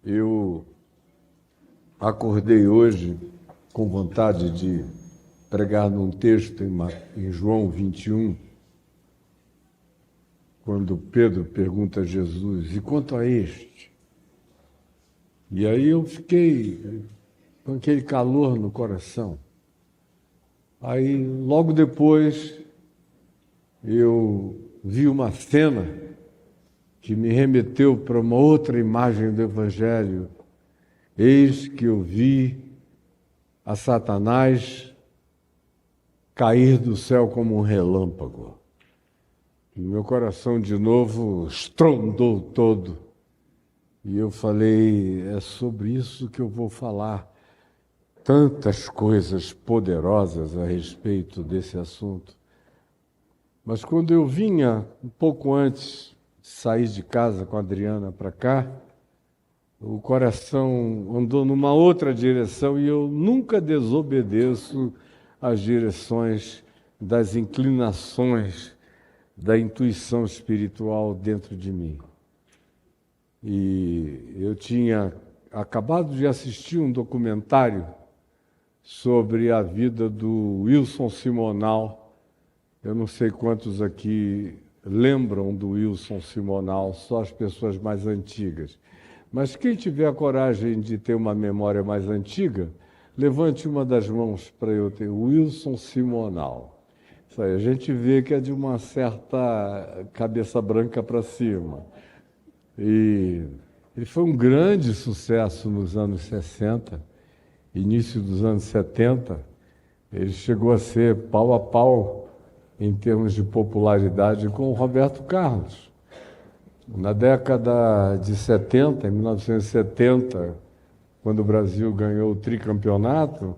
Eu acordei hoje com vontade de pregar num texto em João 21, quando Pedro pergunta a Jesus: e quanto a este? E aí eu fiquei com aquele calor no coração. Aí, logo depois, eu vi uma cena que me remeteu para uma outra imagem do Evangelho. Eis que eu vi a Satanás cair do céu como um relâmpago. E meu coração de novo estrondou todo. E eu falei, é sobre isso que eu vou falar. Tantas coisas poderosas a respeito desse assunto. Mas quando eu vinha, um pouco antes de sair de casa com a Adriana para cá, o coração andou numa outra direção e eu nunca desobedeço às direções das inclinações da intuição espiritual dentro de mim. E eu tinha acabado de assistir um documentário sobre a vida do Wilson Simonal. Eu não sei quantos aqui lembram do Wilson Simonal, só as pessoas mais antigas. Mas quem tiver a coragem de ter uma memória mais antiga, levante uma das mãos para eu ter. Wilson Simonal. Isso aí, a gente vê que é de uma certa cabeça branca para cima. E ele foi um grande sucesso nos anos 60, início dos anos 70. Ele chegou a ser pau a pau em termos de popularidade com o Roberto Carlos. Na década de 70, em 1970, quando o Brasil ganhou o tricampeonato,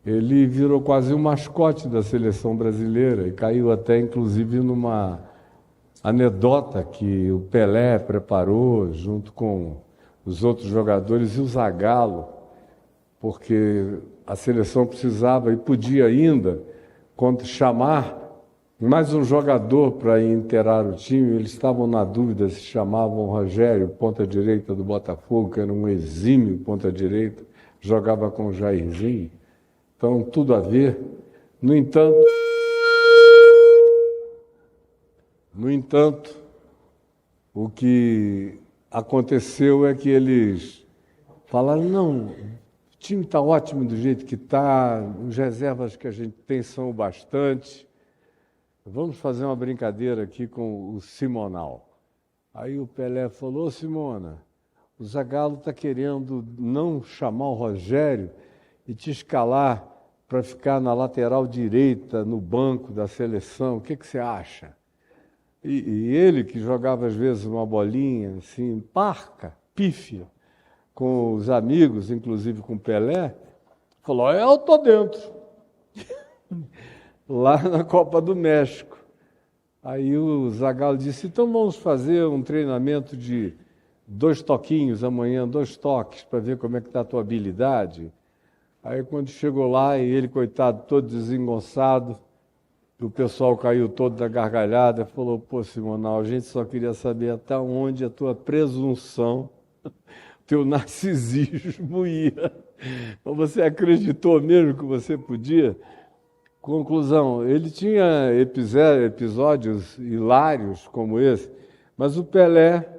ele virou quase um mascote da seleção brasileira e caiu até, inclusive, numa anedota que o Pelé preparou junto com os outros jogadores e o Zagallo, porque a seleção precisava e podia ainda chamar mais um jogador para inteirar o time. Eles estavam na dúvida se chamavam Rogério, ponta-direita do Botafogo, que era um exímio ponta-direita, jogava com o Jairzinho. Então, tudo a ver. No entanto, o que aconteceu é que eles falaram, não, o time está ótimo do jeito que está, os reservas que a gente tem são bastante. Vamos fazer uma brincadeira aqui com o Simonal. Aí o Pelé falou, Simona, o Zagallo está querendo não chamar o Rogério e te escalar para ficar na lateral direita, no banco da seleção. O que você acha? E ele, que jogava às vezes uma bolinha assim, parca, pífia, com os amigos, inclusive com o Pelé, falou, eu estou dentro. Lá na Copa do México. Aí o Zagallo disse, então vamos fazer um treinamento de 2 toquinhos amanhã, 2 toques, para ver como é que está a tua habilidade. Aí quando chegou lá, e ele, coitado, todo desengonçado, o pessoal caiu todo da gargalhada, falou, pô, Simonal, a gente só queria saber até onde a tua presunção, teu narcisismo ia. Então você acreditou mesmo que você podia? Conclusão, ele tinha episódios hilários como esse, mas o Pelé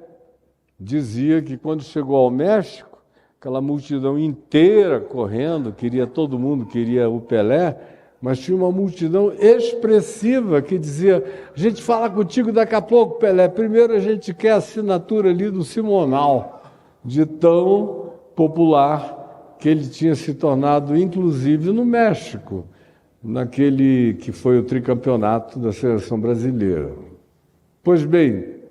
dizia que quando chegou ao México, aquela multidão inteira correndo, todo mundo queria o Pelé, mas tinha uma multidão expressiva que dizia, a gente fala contigo daqui a pouco, Pelé, primeiro a gente quer a assinatura ali do Simonal, de tão popular que ele tinha se tornado, inclusive no México, naquele que foi o tricampeonato da seleção brasileira. Pois bem,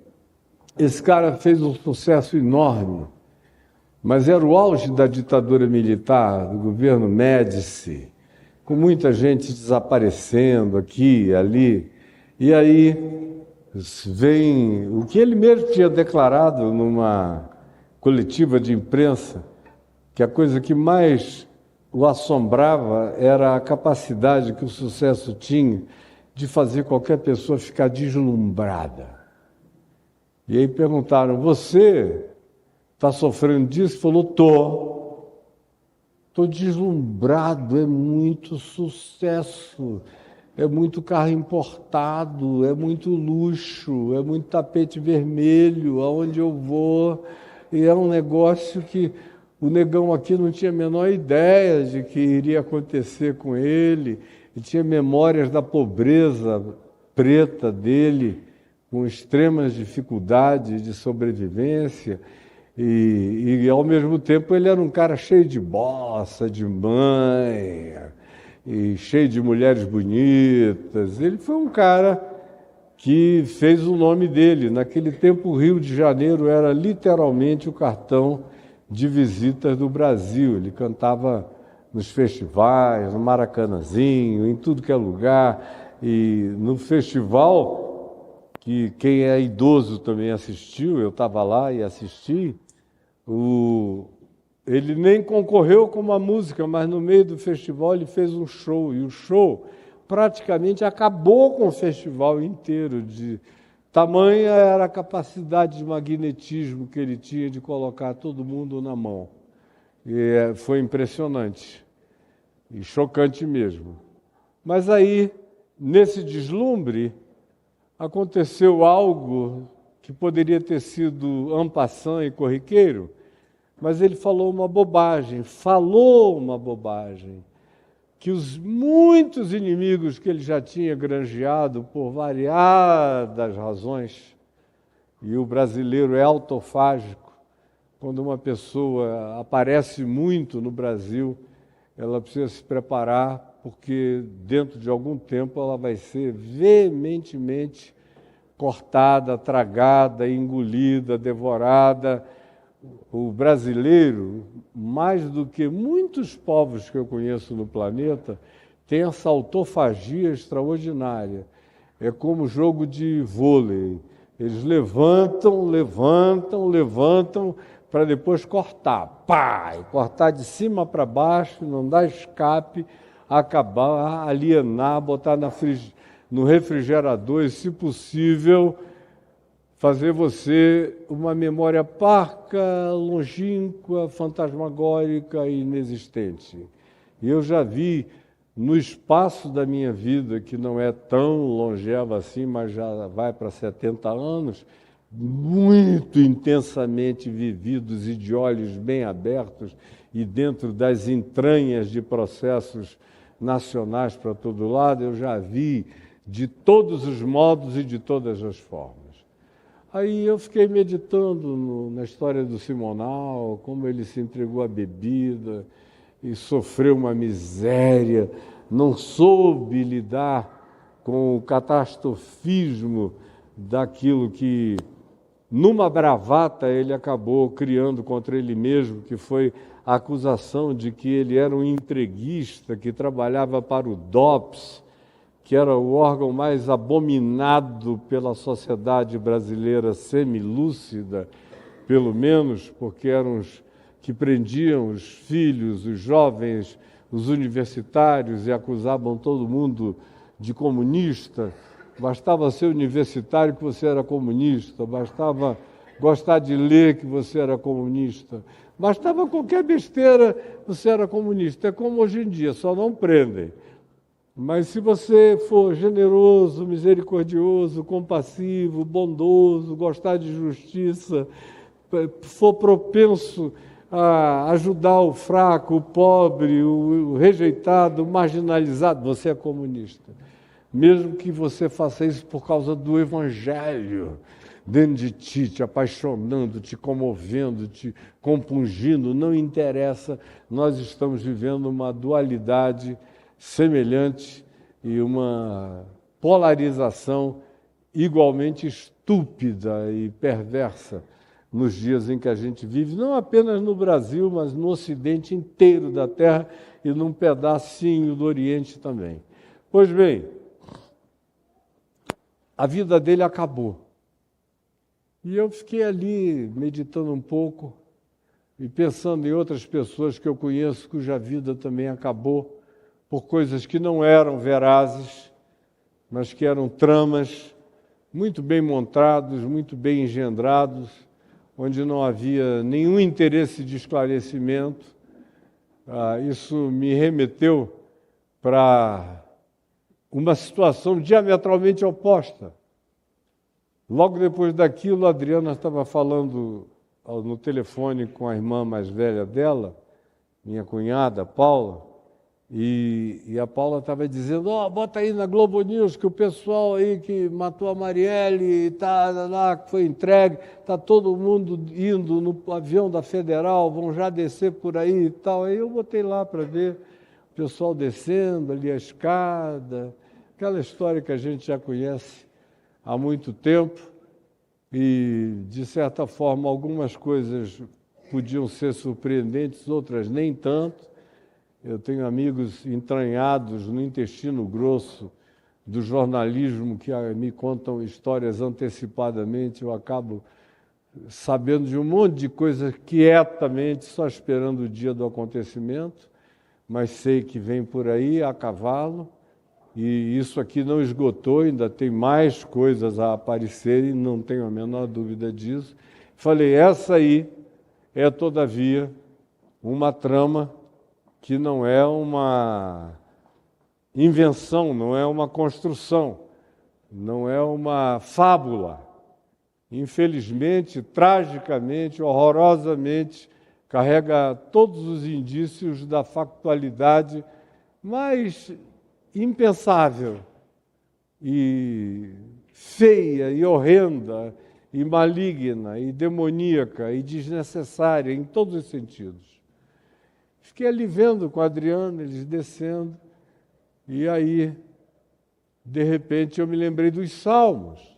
esse cara fez um sucesso enorme, mas era o auge da ditadura militar, do governo Médici, com muita gente desaparecendo aqui e ali. E aí vem o que ele mesmo tinha declarado numa coletiva de imprensa, que a coisa que mais o assombrava era a capacidade que o sucesso tinha de fazer qualquer pessoa ficar deslumbrada. E aí perguntaram, você Está sofrendo disso? Falou, estou deslumbrado, é muito sucesso, é muito carro importado, é muito luxo, é muito tapete vermelho, aonde eu vou, e é um negócio que o negão aqui não tinha a menor ideia de que iria acontecer com ele, e tinha memórias da pobreza preta dele, com extremas dificuldades de sobrevivência, e ao mesmo tempo ele era um cara cheio de bossa, de manha, e cheio de mulheres bonitas. Ele foi um cara que fez o nome dele. Naquele tempo, o Rio de Janeiro era literalmente o cartão de visitas do Brasil. Ele cantava nos festivais, no Maracanãzinho, em tudo que é lugar. E no festival, que quem é idoso também assistiu, eu estava lá e assisti, ele nem concorreu com uma música, mas no meio do festival ele fez um show, e o show praticamente acabou com o festival inteiro, de tamanha era a capacidade de magnetismo que ele tinha de colocar todo mundo na mão. E foi impressionante e chocante mesmo. Mas aí, nesse deslumbre, aconteceu algo que poderia ter sido en passant e corriqueiro, mas ele falou uma bobagem, que os muitos inimigos que ele já tinha granjeado por variadas razões, e o brasileiro é autofágico, quando uma pessoa aparece muito no Brasil, ela precisa se preparar, porque dentro de algum tempo ela vai ser veementemente cortada, tragada, engolida, devorada. O brasileiro, mais do que muitos povos que eu conheço no planeta, tem essa autofagia extraordinária. É como jogo de vôlei. Eles levantam, para depois cortar. Pá! E cortar de cima para baixo, não dar escape, acabar, alienar, botar no refrigerador e, se possível, fazer você uma memória parca, longínqua, fantasmagórica e inexistente. E eu já vi, no espaço da minha vida, que não é tão longeva assim, mas já vai para 70 anos, muito intensamente vividos e de olhos bem abertos e dentro das entranhas de processos nacionais para todo lado, eu já vi de todos os modos e de todas as formas. Aí eu fiquei meditando na história do Simonal, como ele se entregou à bebida e sofreu uma miséria, não soube lidar com o catastrofismo daquilo que, numa bravata, ele acabou criando contra ele mesmo, que foi a acusação de que ele era um entreguista, que trabalhava para o DOPS, que era o órgão mais abominado pela sociedade brasileira semilúcida, pelo menos, porque eram os que prendiam os filhos, os jovens, os universitários e acusavam todo mundo de comunista. Bastava ser universitário que você era comunista, bastava gostar de ler que você era comunista, bastava qualquer besteira, você era comunista. É como hoje em dia, só não prendem. Mas se você for generoso, misericordioso, compassivo, bondoso, gostar de justiça, for propenso a ajudar o fraco, o pobre, o rejeitado, o marginalizado, você é comunista. Mesmo que você faça isso por causa do Evangelho dentro de ti, te apaixonando, te comovendo, te compungindo, não interessa, nós estamos vivendo uma dualidade semelhante e uma polarização igualmente estúpida e perversa nos dias em que a gente vive, não apenas no Brasil, mas no Ocidente inteiro da Terra e num pedacinho do Oriente também. Pois bem, a vida dele acabou. E eu fiquei ali meditando um pouco e pensando em outras pessoas que eu conheço cuja vida também acabou por coisas que não eram verazes, mas que eram tramas muito bem montados, muito bem engendrados, onde não havia nenhum interesse de esclarecimento. Isso me remeteu para uma situação diametralmente oposta. Logo depois daquilo, a Adriana estava falando no telefone com a irmã mais velha dela, minha cunhada, Paula, e a Paula estava dizendo, bota aí na Globo News que o pessoal aí que matou a Marielle, lá, que foi entregue, está todo mundo indo no avião da Federal, vão já descer por aí e tal. Aí eu botei lá para ver o pessoal descendo ali a escada, aquela história que a gente já conhece há muito tempo, e, de certa forma, algumas coisas podiam ser surpreendentes, outras nem tanto. Eu tenho amigos entranhados no intestino grosso do jornalismo que me contam histórias antecipadamente. Eu acabo sabendo de um monte de coisas quietamente, só esperando o dia do acontecimento, mas sei que vem por aí a cavalo, e isso aqui não esgotou, ainda tem mais coisas a aparecerem, não tenho a menor dúvida disso. Falei, essa aí é, todavia, uma trama que não é uma invenção, não é uma construção, não é uma fábula. Infelizmente, tragicamente, horrorosamente, carrega todos os indícios da factualidade mais impensável e feia e horrenda e maligna e demoníaca e desnecessária em todos os sentidos. Fiquei ali vendo com a Adriana, eles descendo, e aí, de repente, eu me lembrei dos Salmos.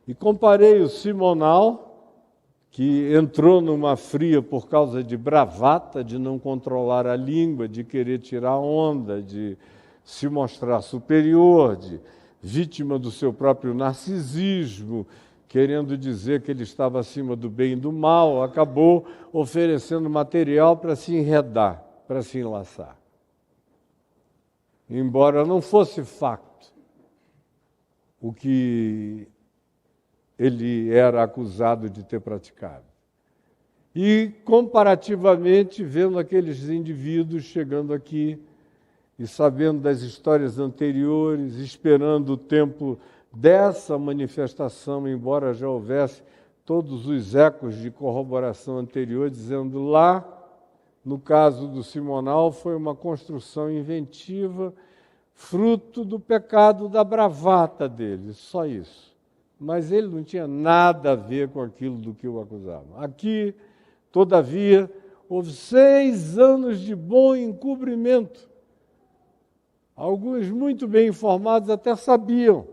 E comparei o Simonal, que entrou numa fria por causa de bravata, de não controlar a língua, de querer tirar onda, de se mostrar superior, de vítima do seu próprio narcisismo, querendo dizer que ele estava acima do bem e do mal, acabou oferecendo material para se enredar, para se enlaçar. Embora não fosse facto o que ele era acusado de ter praticado. E, comparativamente, vendo aqueles indivíduos chegando aqui e sabendo das histórias anteriores, esperando o tempo dessa manifestação, embora já houvesse todos os ecos de corroboração anterior, dizendo lá, no caso do Simonal, foi uma construção inventiva, fruto do pecado da bravata dele, só isso. Mas ele não tinha nada a ver com aquilo do que o acusavam. Aqui, todavia, houve 6 anos de bom encobrimento. Alguns muito bem informados até sabiam,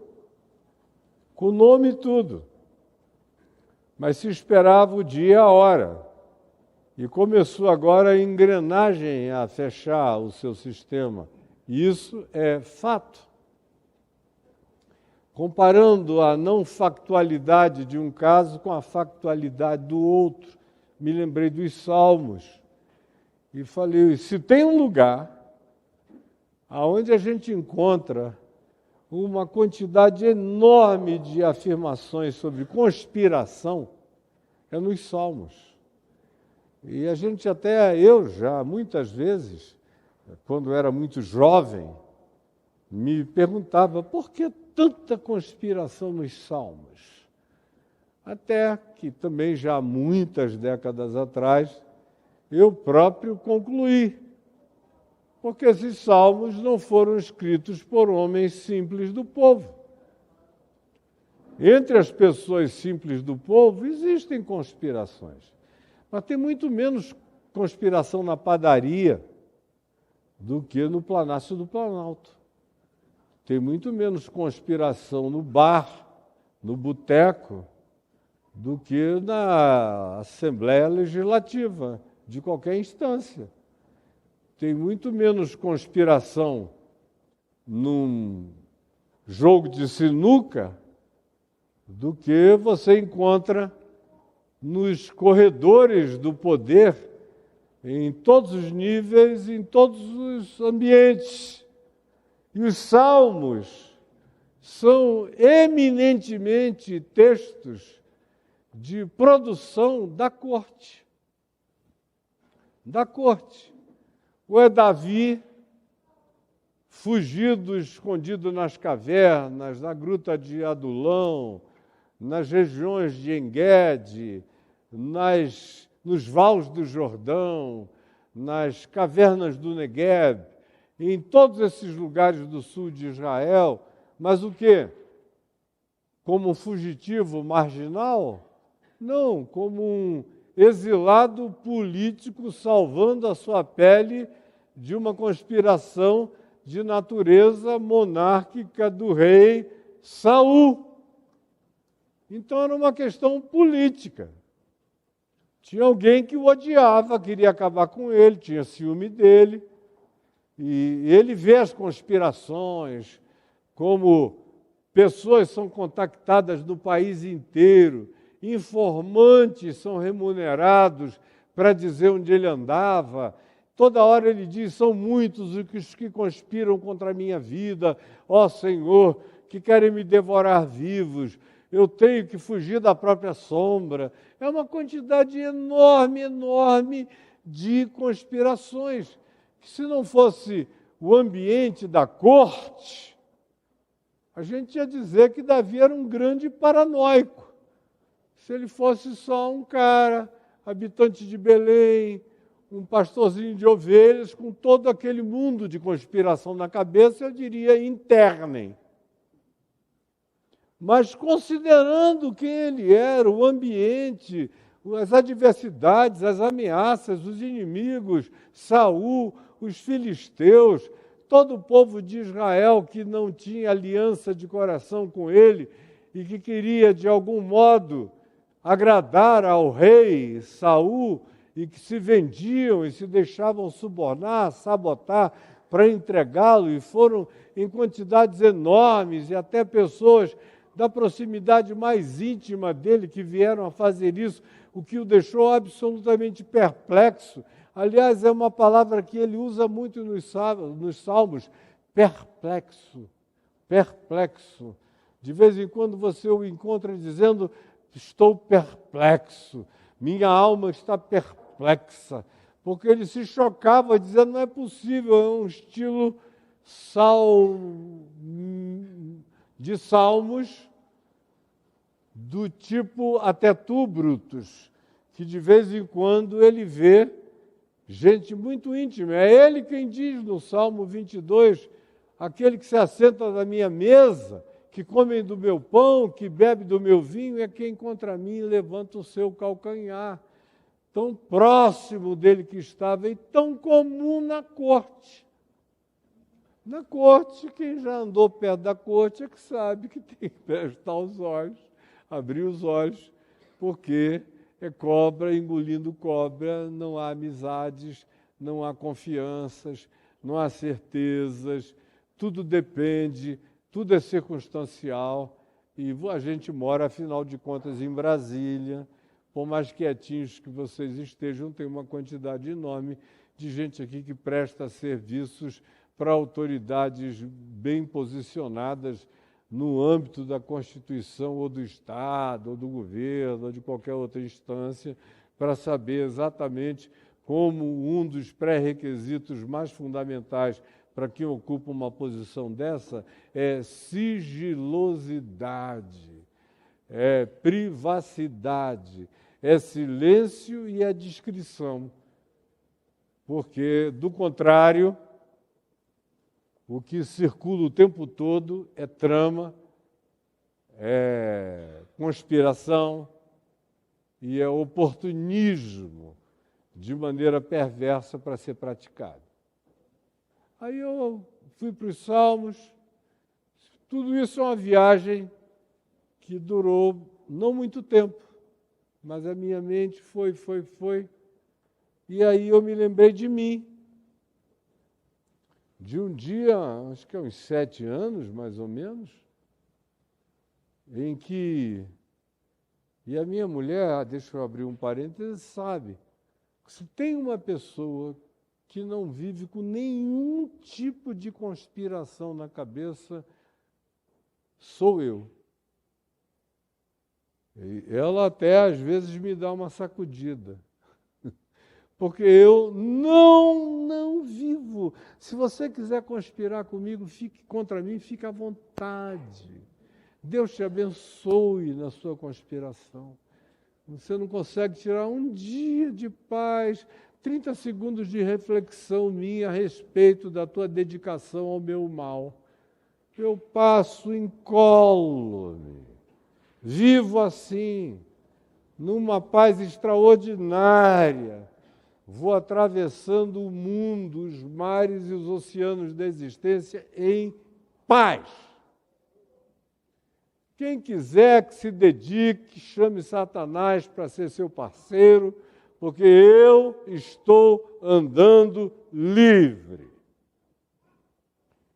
com nome e tudo. Mas se esperava o dia e a hora. E começou agora a engrenagem a fechar o seu sistema. Isso é fato. Comparando a não factualidade de um caso com a factualidade do outro, me lembrei dos Salmos e falei, se tem um lugar onde a gente encontra uma quantidade enorme de afirmações sobre conspiração, é nos Salmos. E a gente até, eu já, muitas vezes, quando era muito jovem, me perguntava por que tanta conspiração nos Salmos. Até que também já há muitas décadas atrás, eu próprio concluí, porque esses salmos não foram escritos por homens simples do povo. Entre as pessoas simples do povo existem conspirações, mas tem muito menos conspiração na padaria do que no Palácio do Planalto. Tem muito menos conspiração no bar, no boteco, do que na Assembleia Legislativa, de qualquer instância. Tem muito menos conspiração num jogo de sinuca do que você encontra nos corredores do poder, em todos os níveis, em todos os ambientes. E os salmos são eminentemente textos de produção da corte. Da corte. Ou é Davi, fugido, escondido nas cavernas, na gruta de Adulão, nas regiões de En-Gedi, nos vales do Jordão, nas cavernas do Negueb, em todos esses lugares do sul de Israel, mas o quê? Como um fugitivo marginal? Não, como um exilado político salvando a sua pele de uma conspiração de natureza monárquica do rei Saul. Então era uma questão política. Tinha alguém que o odiava, queria acabar com ele, tinha ciúme dele. E ele vê as conspirações, como pessoas são contactadas no país inteiro, informantes são remunerados para dizer onde ele andava. Toda hora ele diz, são muitos os que conspiram contra a minha vida, ó Senhor, que querem me devorar vivos. Eu tenho que fugir da própria sombra. É uma quantidade enorme, enorme de conspirações. Que se não fosse o ambiente da corte, a gente ia dizer que Davi era um grande paranoico. Se ele fosse só um cara, habitante de Belém, um pastorzinho de ovelhas, com todo aquele mundo de conspiração na cabeça, eu diria internem. Mas considerando quem ele era, o ambiente, as adversidades, as ameaças, os inimigos, Saul, os filisteus, todo o povo de Israel que não tinha aliança de coração com ele e que queria, de algum modo, agradar ao rei Saul e que se vendiam e se deixavam subornar, sabotar para entregá-lo, e foram em quantidades enormes, e até pessoas da proximidade mais íntima dele que vieram a fazer isso, o que o deixou absolutamente perplexo. Aliás, é uma palavra que ele usa muito nos Salmos, perplexo, perplexo. De vez em quando você o encontra dizendo, estou perplexo, minha alma está perplexa, porque ele se chocava dizendo, não é possível, é um estilo de salmos do tipo até tu, Brutus, que de vez em quando ele vê gente muito íntima. É ele quem diz no Salmo 22, aquele que se assenta na minha mesa, que come do meu pão, que bebe do meu vinho, é quem contra mim levanta o seu calcanhar. Tão próximo dele que estava e tão comum na corte. Na corte, quem já andou perto da corte é que sabe que tem que prestar os olhos, abrir os olhos, porque é cobra engolindo cobra, não há amizades, não há confianças, não há certezas, tudo depende, tudo é circunstancial, e a gente mora, afinal de contas, em Brasília. Por mais quietinhos que vocês estejam, tem uma quantidade enorme de gente aqui que presta serviços para autoridades bem posicionadas no âmbito da Constituição ou do Estado, ou do governo, ou de qualquer outra instância, para saber exatamente como um dos pré-requisitos mais fundamentais para quem ocupa uma posição dessa é sigilosidade, é privacidade, é silêncio e é discrição. Porque, do contrário, o que circula o tempo todo é trama, é conspiração e é oportunismo de maneira perversa para ser praticado. Aí eu fui para os Salmos, tudo isso é uma viagem que durou não muito tempo, mas a minha mente foi, e aí eu me lembrei de mim, de um dia, acho que há uns 7 anos, mais ou menos, em que, e a minha mulher, deixa eu abrir um parênteses, sabe, se tem uma pessoa que não vive com nenhum tipo de conspiração na cabeça, sou eu. E ela até às vezes me dá uma sacudida. Porque eu não vivo. Se você quiser conspirar comigo, fique contra mim, fique à vontade. Deus te abençoe na sua conspiração. Você não consegue tirar um dia de paz, 30 segundos de reflexão minha a respeito da tua dedicação ao meu mal. Eu passo incólume, vivo assim, numa paz extraordinária. Vou atravessando o mundo, os mares e os oceanos da existência em paz. Quem quiser que se dedique, chame Satanás para ser seu parceiro, porque eu estou andando livre.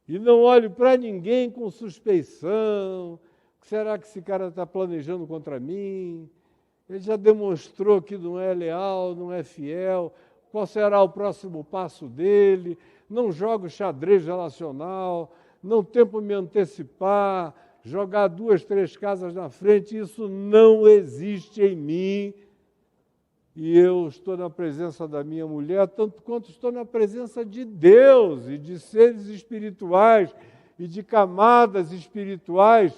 E não olho para ninguém com suspeição. Será que esse cara está planejando contra mim? Ele já demonstrou que não é leal, não é fiel. Qual será o próximo passo dele? Não jogo xadrez relacional, não tento me antecipar, jogar 2, 3 casas na frente, isso não existe em mim. E eu estou na presença da minha mulher, tanto quanto estou na presença de Deus e de seres espirituais e de camadas espirituais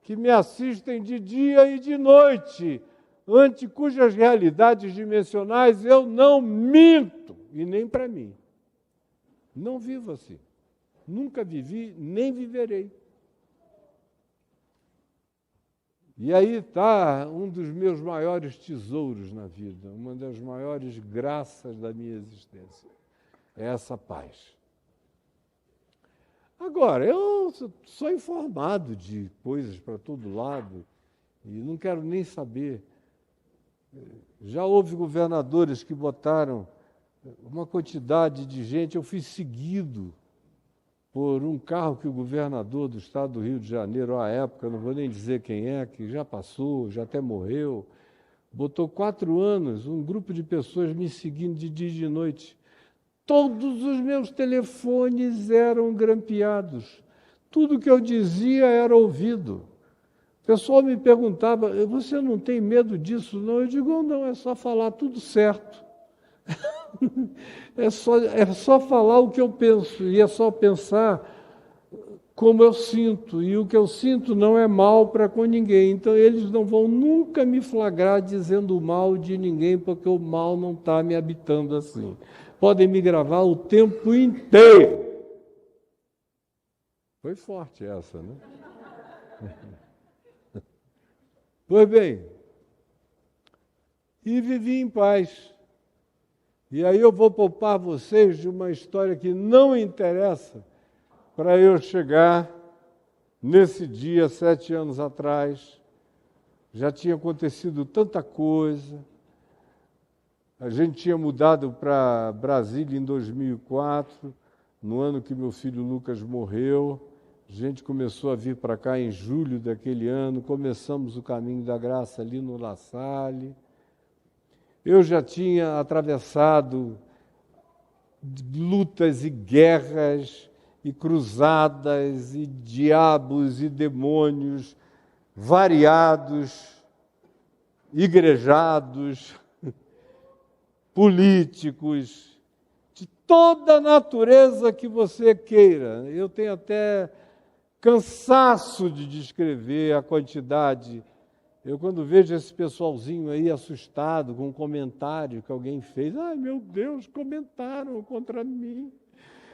que me assistem de dia e de noite, ante cujas realidades dimensionais eu não minto, e nem para mim. Não vivo assim. Nunca vivi, nem viverei. E aí está um dos meus maiores tesouros na vida, uma das maiores graças da minha existência. É essa paz. Agora, eu sou informado de coisas para todo lado e não quero nem saber. Já houve governadores que botaram uma quantidade de gente, eu fui seguido por um carro que o governador do estado do Rio de Janeiro, à época, não vou nem dizer quem é, que já passou, já até morreu, botou 4 anos, um grupo de pessoas me seguindo de dia e de noite. Todos os meus telefones eram grampeados. Tudo que eu dizia era ouvido. O pessoal me perguntava, você não tem medo disso, não? Eu digo, não, é só falar tudo certo. É só falar o que eu penso, e é só pensar como eu sinto, e o que eu sinto não é mal para com ninguém. Então, eles não vão nunca me flagrar dizendo mal de ninguém, porque o mal não está me habitando assim. Podem me gravar o tempo inteiro. Foi forte essa, né? Pois bem, e vivi em paz. E aí eu vou poupar vocês de uma história que não interessa para eu chegar nesse dia, 7 anos atrás. Já tinha acontecido tanta coisa. A gente tinha mudado para Brasília em 2004, no ano que meu filho Lucas morreu. A gente começou a vir para cá em julho daquele ano, começamos o caminho da graça ali no La Salle. Eu já tinha atravessado lutas e guerras e cruzadas e diabos e demônios variados, igrejados, políticos, de toda a natureza que você queira. Eu tenho até cansaço de descrever a quantidade. Eu, quando vejo esse pessoalzinho aí assustado com um comentário que alguém fez, ai, meu Deus, comentaram contra mim,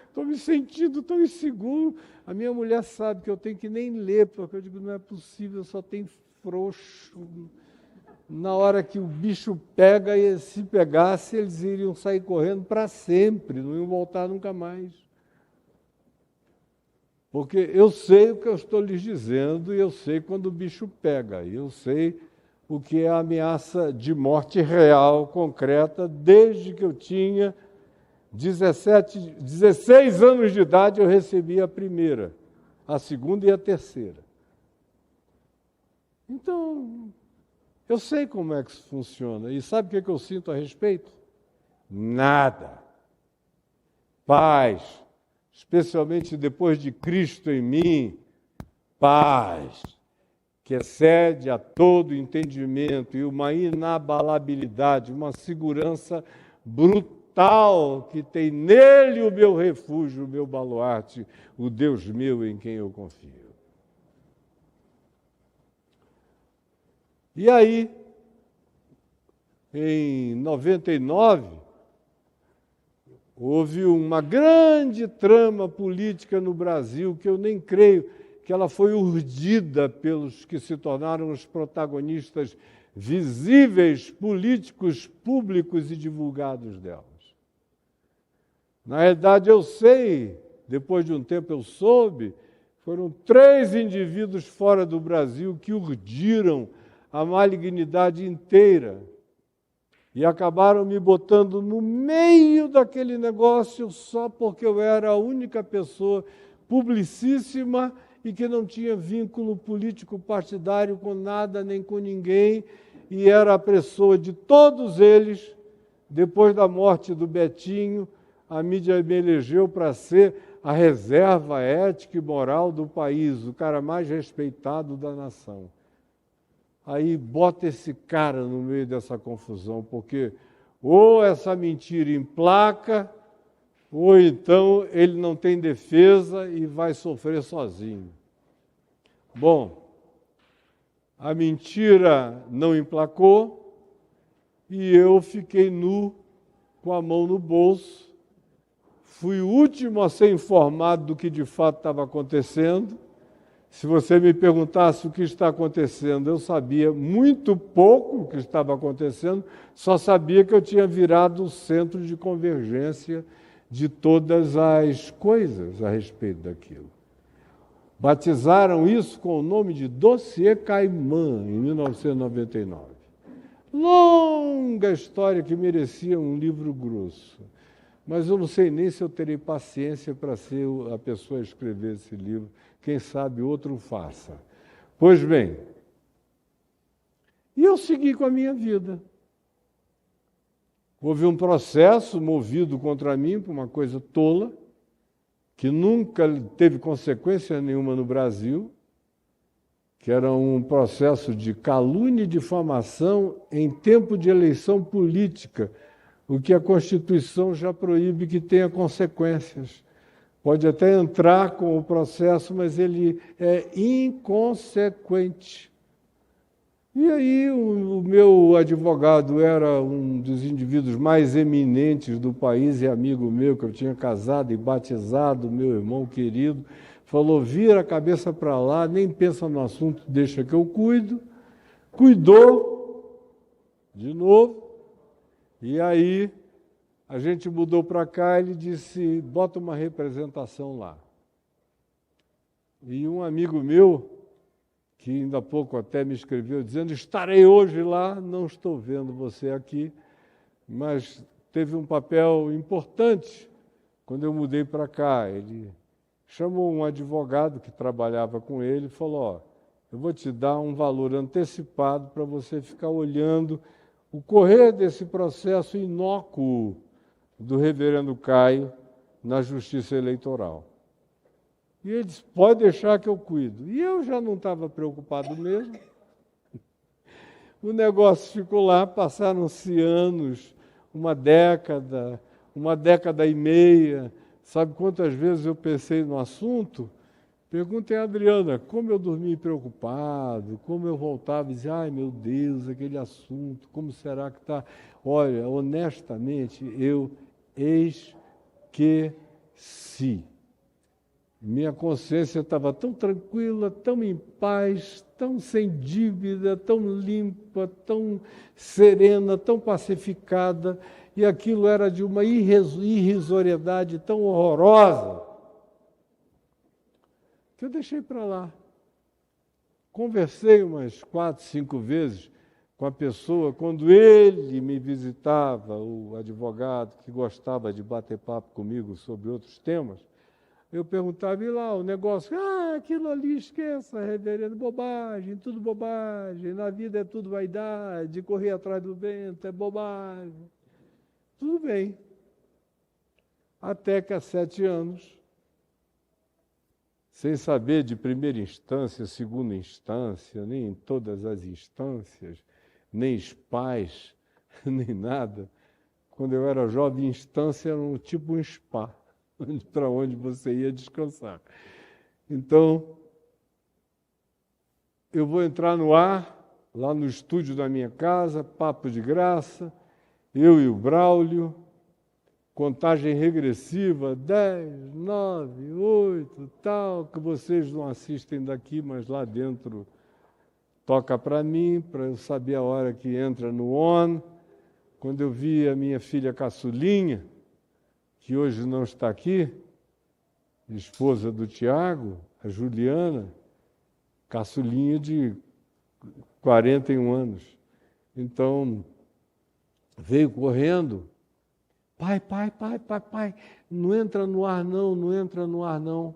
estou me sentindo tão inseguro. A minha mulher sabe que eu tenho que nem ler, porque eu digo, não é possível, só tem frouxo. Na hora que o bicho pega, e se pegasse, eles iriam sair correndo para sempre, não iam voltar nunca mais. Porque eu sei o que eu estou lhes dizendo e eu sei quando o bicho pega. Eu sei o que é a ameaça de morte real, concreta, desde que eu tinha 16 anos de idade eu recebi a primeira, a segunda e a terceira. Então, eu sei como é que isso funciona. E sabe o que eu sinto a respeito? Nada. Paz. Especialmente depois de Cristo em mim, paz, que excede a todo entendimento, e uma inabalabilidade, uma segurança brutal, que tem nele o meu refúgio, o meu baluarte, o Deus meu em quem eu confio. E aí, em 99, houve uma grande trama política no Brasil, que eu nem creio que ela foi urdida pelos que se tornaram os protagonistas visíveis, políticos, públicos e divulgados delas. Na realidade, eu sei, depois de um tempo eu soube, foram 3 indivíduos fora do Brasil que urdiram a malignidade inteira e acabaram me botando no meio daquele negócio só porque eu era a única pessoa publicíssima e que não tinha vínculo político partidário com nada nem com ninguém, e era a pessoa de todos eles. Depois da morte do Betinho, a mídia me elegeu para ser a reserva ética e moral do país, o cara mais respeitado da nação. Aí bota esse cara no meio dessa confusão, porque ou essa mentira emplaca, ou então ele não tem defesa e vai sofrer sozinho. Bom, a mentira não emplacou e eu fiquei nu, com a mão no bolso. Fui o último a ser informado do que de fato estava acontecendo. Se você me perguntasse o que está acontecendo, eu sabia muito pouco o que estava acontecendo, só sabia que eu tinha virado o centro de convergência de todas as coisas a respeito daquilo. Batizaram isso com o nome de Dossiê Caimã, em 1999. Longa história que merecia um livro grosso. Mas eu não sei nem se eu terei paciência para ser a pessoa a escrever esse livro. Quem sabe outro faça. Pois bem, e eu segui com a minha vida. Houve um processo movido contra mim por uma coisa tola, que nunca teve consequência nenhuma no Brasil, que era um processo de calúnia e difamação em tempo de eleição política, o que a Constituição já proíbe que tenha consequências. Pode até entrar com o processo, mas ele é inconsequente. E aí o meu advogado era um dos indivíduos mais eminentes do país e amigo meu, que eu tinha casado e batizado, meu irmão querido, falou, vira a cabeça para lá, nem pensa no assunto, deixa que eu cuido. Cuidou, de novo, e aí a gente mudou para cá, ele disse, bota uma representação lá. E um amigo meu, que ainda há pouco até me escreveu, dizendo, estarei hoje lá, não estou vendo você aqui, mas teve um papel importante quando eu mudei para cá. Ele chamou um advogado que trabalhava com ele e falou, ó, eu vou te dar um valor antecipado para você ficar olhando o correr desse processo inócuo do reverendo Caio na Justiça Eleitoral. E ele disse, pode deixar que eu cuido. E eu já não estava preocupado mesmo. O negócio ficou lá, passaram-se anos, uma década e meia. Sabe quantas vezes eu pensei no assunto? Perguntem a Adriana, como eu dormi preocupado, como eu voltava e dizia, ai meu Deus, aquele assunto, como será que está? Olha, honestamente, eu esqueci. Minha consciência estava tão tranquila, tão em paz, tão sem dívida, tão limpa, tão serena, tão pacificada, e aquilo era de uma irrisoriedade tão horrorosa, que eu deixei para lá. Conversei umas 4, 5 vezes com a pessoa, quando ele me visitava, o advogado que gostava de bater papo comigo sobre outros temas, eu perguntava, e lá, o negócio, aquilo ali, esqueça, reverendo, bobagem, tudo bobagem, na vida é tudo vaidade, correr atrás do vento é bobagem. Tudo bem. Até que há 7 anos, sem saber de primeira instância, segunda instância, nem em todas as instâncias, nem spas, nem nada. Quando eu era jovem, instância era tipo um spa, para onde você ia descansar. Então, eu vou entrar no ar, lá no estúdio da minha casa, papo de graça, eu e o Braulio, contagem regressiva, 10, 9, 8, tal, que vocês não assistem daqui, mas lá dentro toca para mim, para eu saber a hora que entra no on. Quando eu vi a minha filha caçulinha, que hoje não está aqui, esposa do Tiago, a Juliana, caçulinha de 41 anos. Então, veio correndo, pai, não entra no ar não, não entra no ar não.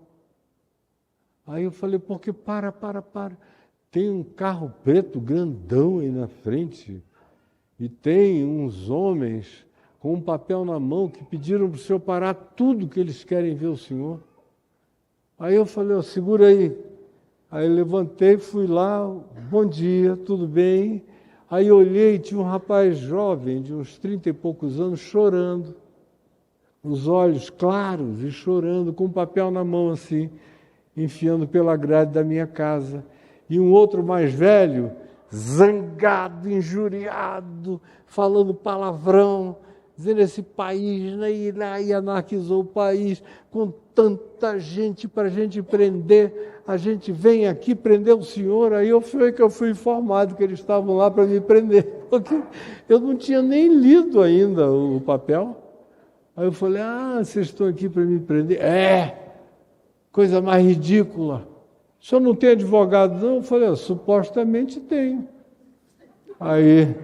Aí eu falei, porque para. Tem um carro preto grandão aí na frente e tem uns homens com um papel na mão que pediram para o senhor parar tudo que eles querem ver o senhor. Aí eu falei, segura aí. Aí levantei, fui lá, bom dia, tudo bem? Aí olhei, tinha um rapaz jovem, de uns 30 e poucos anos, chorando, os olhos claros e chorando, com um papel na mão assim, enfiando pela grade da minha casa. E um outro mais velho, zangado, injuriado, falando palavrão, dizendo esse país, né, e anarquizou o país, com tanta gente para a gente prender, a gente vem aqui prender o senhor. Aí eu fui informado que eles estavam lá para me prender, porque eu não tinha nem lido ainda o papel. Aí eu falei, vocês estão aqui para me prender? Coisa mais ridícula. O senhor não tem advogado, não? Eu falei, supostamente tenho. Aí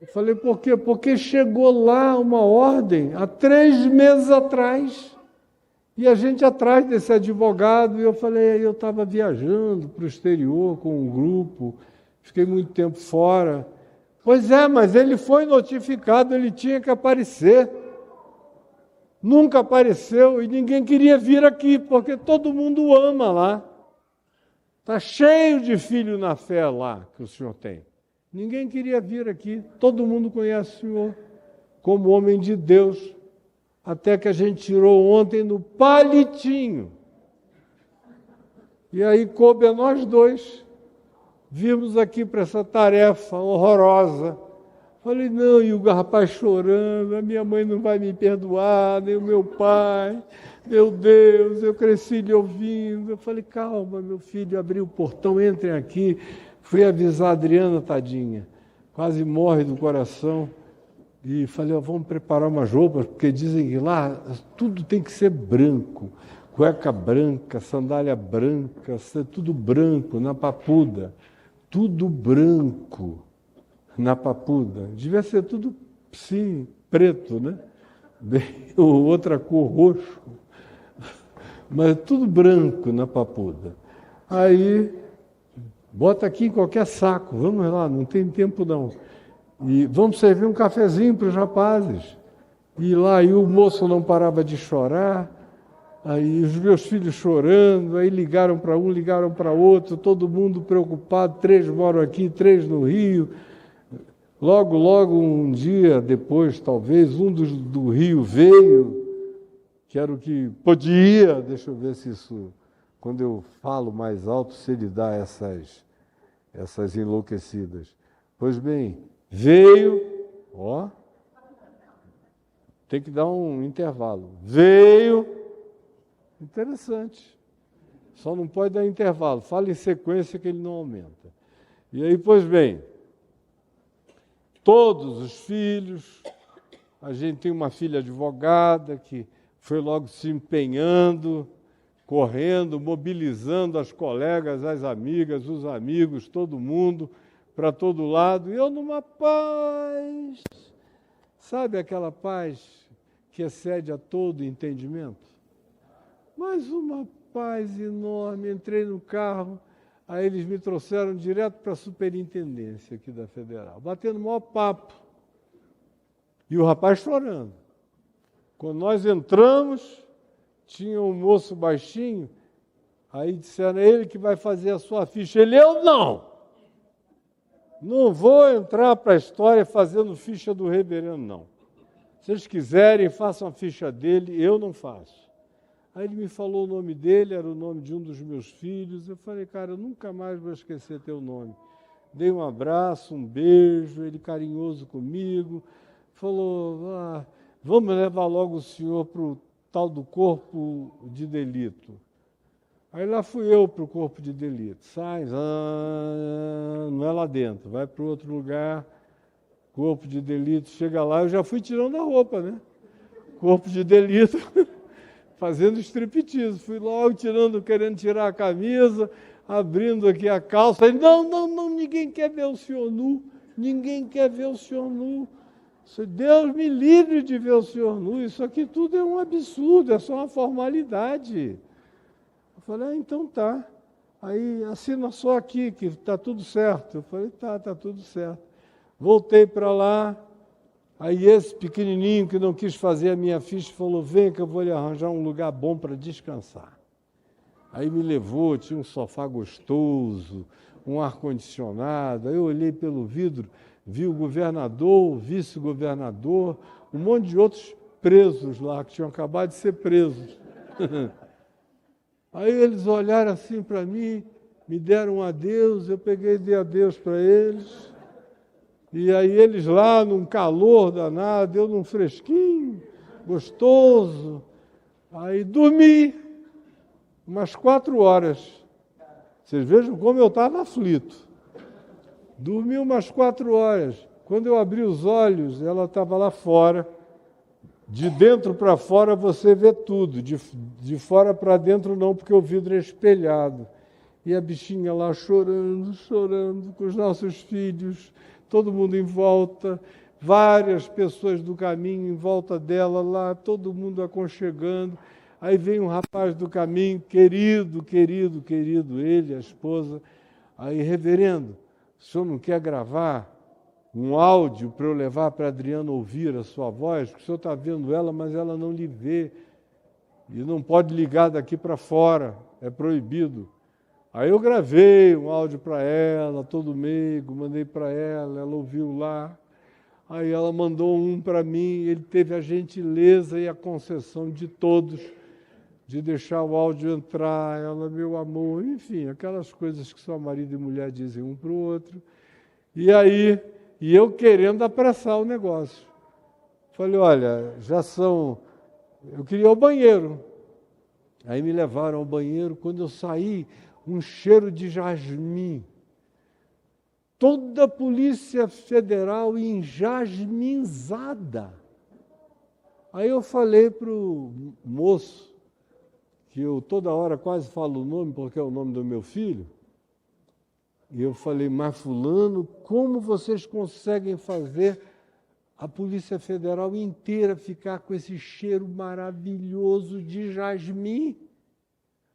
eu falei, por quê? Porque chegou lá uma ordem há 3 meses atrás, e a gente atrás desse advogado, e eu falei, eu estava viajando para o exterior com um grupo, fiquei muito tempo fora. Pois é, mas ele foi notificado, ele tinha que aparecer. Nunca apareceu e ninguém queria vir aqui, porque todo mundo o ama lá. Está cheio de filho na fé lá que o senhor tem. Ninguém queria vir aqui, todo mundo conhece o senhor como homem de Deus, até que a gente tirou ontem no palitinho. E aí coube a nós dois, vimos aqui para essa tarefa horrorosa. Falei, não, e o rapaz chorando, a minha mãe não vai me perdoar, nem o meu pai, meu Deus, eu cresci lhe ouvindo. Eu falei, calma, meu filho, abri o portão, entrem aqui. Fui avisar a Adriana, tadinha, quase morre do coração, e falei, vamos preparar umas roupas, porque dizem que lá tudo tem que ser branco, cueca branca, sandália branca, tudo branco, na papuda, tudo branco. Na papuda, devia ser tudo, sim, preto, né? Ou outra cor, roxo, mas tudo branco na papuda. Aí, bota aqui em qualquer saco, vamos lá, não tem tempo não. E vamos servir um cafezinho para os rapazes. E lá, aí o moço não parava de chorar, aí os meus filhos chorando, aí ligaram para um, ligaram para outro, todo mundo preocupado, 3 moram aqui, 3 no Rio. Logo, um dia depois, talvez, um do Rio veio, que era o que podia, deixa eu ver se isso, quando eu falo mais alto, se ele dá essas enlouquecidas. Pois bem, veio, tem que dar um intervalo, veio, interessante, só não pode dar intervalo, fala em sequência que ele não aumenta. E aí, pois bem, todos os filhos, a gente tem uma filha advogada que foi logo se empenhando, correndo, mobilizando as colegas, as amigas, os amigos, todo mundo, para todo lado, e eu numa paz, sabe aquela paz que excede a todo entendimento? Mas uma paz enorme, entrei no carro. Aí eles me trouxeram direto para a superintendência aqui da Federal, batendo o maior papo. E o rapaz chorando. Quando nós entramos, tinha um moço baixinho, Aí disseram, é ele que vai fazer a sua ficha. Ele, eu não! Não vou entrar para a história fazendo ficha do reverendo, não. Se vocês quiserem, façam a ficha dele, eu não faço. Aí ele me falou o nome dele, era o nome de um dos meus filhos. Eu falei, cara, eu nunca mais vou esquecer teu nome. Dei um abraço, um beijo, ele carinhoso comigo. Falou, vamos levar logo o senhor para o tal do corpo de delito. Aí lá fui eu para o corpo de delito. Sai, não é lá dentro, vai para outro lugar, corpo de delito. Chega lá, eu já fui tirando a roupa, né? Corpo de delito, fazendo striptease. Fui logo tirando, querendo tirar a camisa, abrindo aqui a calça. Aí, não, ninguém quer ver o senhor nu. Ninguém quer ver o senhor nu. Deus me livre de ver o senhor nu. Isso aqui tudo é um absurdo, é só uma formalidade. Eu falei, então tá. Aí assina só aqui, que está tudo certo. Eu falei, tá tudo certo. Voltei para lá. Aí esse pequenininho que não quis fazer a minha ficha falou, vem que eu vou lhe arranjar um lugar bom para descansar. Aí me levou, tinha um sofá gostoso, um ar-condicionado. Aí eu olhei pelo vidro, vi o governador, o vice-governador, um monte de outros presos lá, que tinham acabado de ser presos. Aí eles olharam assim para mim, me deram um adeus, eu peguei e dei adeus para eles. E aí eles lá num calor danado, eu num fresquinho, gostoso. Aí dormi umas 4 horas. Vocês vejam como eu estava aflito. Dormi umas 4 horas. Quando eu abri os olhos, ela estava lá fora. De dentro para fora você vê tudo, de fora para dentro não, porque o vidro é espelhado. E a bichinha lá chorando, com os nossos filhos, todo mundo em volta, várias pessoas do caminho em volta dela lá, todo mundo aconchegando. Aí vem um rapaz do caminho, querido, ele, a esposa. Aí, reverendo, o senhor não quer gravar um áudio para eu levar para a Adriana ouvir a sua voz? Porque o senhor está vendo ela, mas ela não lhe vê. E não pode ligar daqui para fora, é proibido. Aí eu gravei um áudio para ela, todo meigo, mandei para ela ouviu lá. Aí ela mandou um para mim, ele teve a gentileza e a concessão de todos, de deixar o áudio entrar, ela, meu amor, enfim, aquelas coisas que só marido e mulher dizem um para o outro. E aí, eu querendo apressar o negócio. Falei, olha, eu queria ir ao banheiro. Aí me levaram ao banheiro, quando eu saí, um cheiro de jasmim. Toda a Polícia Federal enjasminzada. Aí eu falei para o moço, que eu toda hora quase falo o nome, porque é o nome do meu filho, e eu falei, mas fulano, como vocês conseguem fazer a Polícia Federal inteira ficar com esse cheiro maravilhoso de jasmim?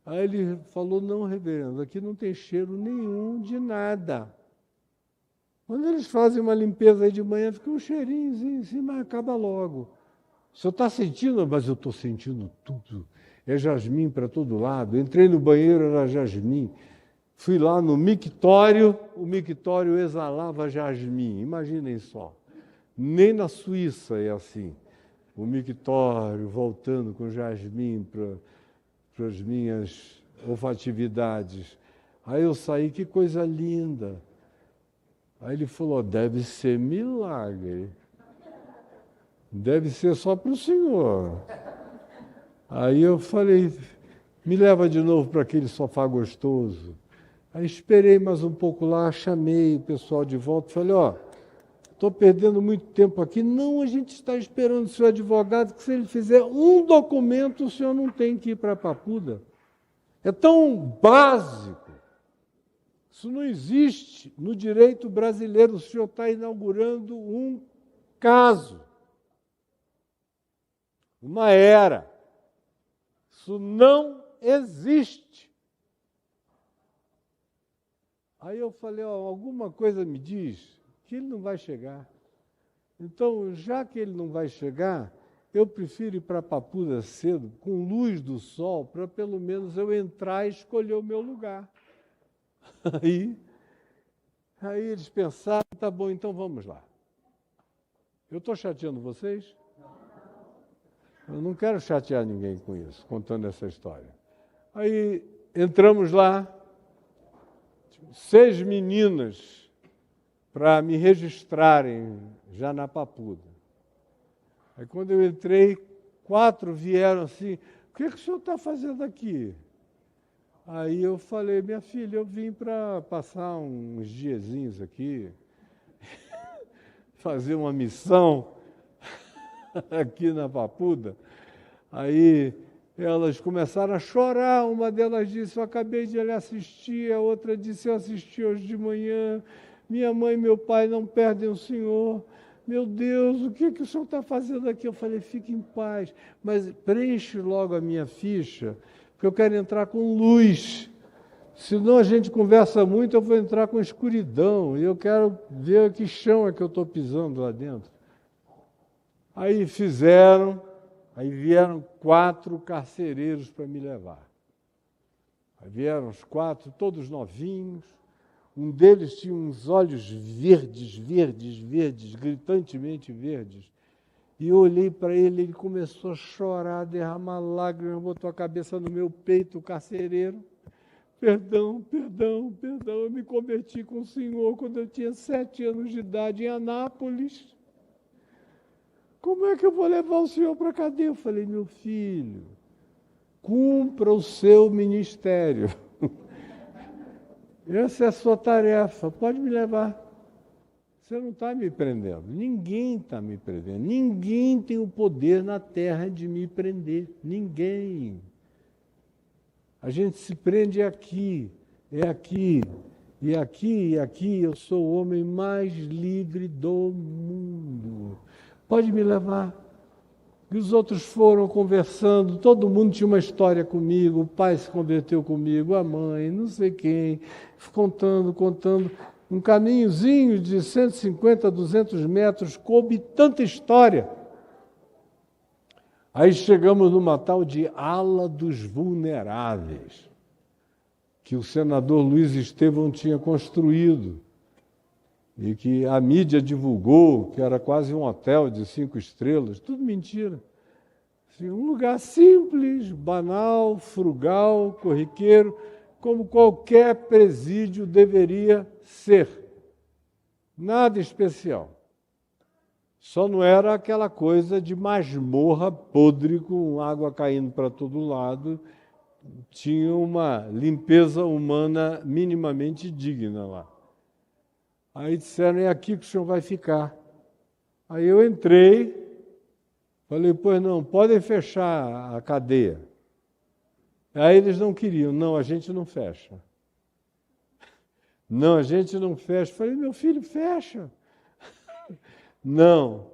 Aí ele falou, não, reverendo, aqui não tem cheiro nenhum de nada. Quando eles fazem uma limpeza aí de manhã, fica um cheirinho assim, mas acaba logo. O senhor está sentindo? Mas eu estou sentindo tudo. É jasmim para todo lado. Entrei no banheiro, era jasmim. Fui lá no mictório, o mictório exalava jasmim. Imaginem só. Nem na Suíça é assim. O mictório voltando com jasmim para as minhas olfatividades. Aí eu saí, que coisa linda. Aí ele falou, deve ser milagre. Deve ser só para o senhor. Aí eu falei, me leva de novo para aquele sofá gostoso. Aí esperei mais um pouco lá, chamei o pessoal de volta, falei, estou perdendo muito tempo aqui. Não, a gente está esperando o seu advogado, que se ele fizer um documento, o senhor não tem que ir para a Papuda. É tão básico. Isso não existe no direito brasileiro. O senhor está inaugurando um caso, uma era. Isso não existe. Aí eu falei, alguma coisa me diz que ele não vai chegar. Então, já que ele não vai chegar, eu prefiro ir para Papuda cedo, com luz do sol, para pelo menos eu entrar e escolher o meu lugar. Aí eles pensaram, tá bom, então vamos lá. Eu estou chateando vocês? Eu não quero chatear ninguém com isso, contando essa história. Aí entramos lá, 6 meninas para me registrarem já na Papuda. Aí quando eu entrei, 4 vieram assim, o que o senhor está fazendo aqui? Aí eu falei, minha filha, eu vim para passar uns diazinhos aqui, fazer uma missão aqui na Papuda. Aí elas começaram a chorar, uma delas disse, eu acabei de lhe assistir, a outra disse, eu assisti hoje de manhã, minha mãe e meu pai não perdem o senhor, meu Deus, o que o senhor está fazendo aqui? Eu falei, fique em paz, mas preenche logo a minha ficha, porque eu quero entrar com luz. Senão a gente conversa muito, eu vou entrar com escuridão, e eu quero ver que chão é que eu estou pisando lá dentro. Aí fizeram, aí vieram 4 carcereiros para me levar. Aí vieram os 4, todos novinhos, um deles tinha uns olhos verdes, gritantemente verdes. E eu olhei para ele, ele começou a chorar, derramar lágrimas, botou a cabeça no meu peito, o carcereiro. Perdão, eu me converti com o senhor quando eu tinha 7 anos de idade em Anápolis. Como é que eu vou levar o senhor para a cadeia? Eu falei, meu filho, cumpra o seu ministério. Essa é a sua tarefa, pode me levar. Você não está me prendendo, ninguém está me prendendo, ninguém tem o poder na terra de me prender, ninguém. A gente se prende aqui, e aqui eu sou o homem mais livre do mundo. Pode me levar. E os outros foram conversando, todo mundo tinha uma história comigo, o pai se converteu comigo, a mãe, não sei quem, contando. Um caminhozinho de 150, 200 metros, coube tanta história. Aí chegamos numa tal de ala dos vulneráveis, que o senador Luiz Estevão tinha construído, e que a mídia divulgou, que era quase um hotel de 5 estrelas, tudo mentira. Assim, um lugar simples, banal, frugal, corriqueiro, como qualquer presídio deveria ser. Nada especial. Só não era aquela coisa de masmorra podre com água caindo para todo lado. Tinha uma limpeza humana minimamente digna lá. Aí disseram, é aqui que o senhor vai ficar. Aí eu entrei, falei, pois não, podem fechar a cadeia. Aí eles não queriam, não, a gente não fecha. Não, a gente não fecha. Falei, meu filho, fecha. Não,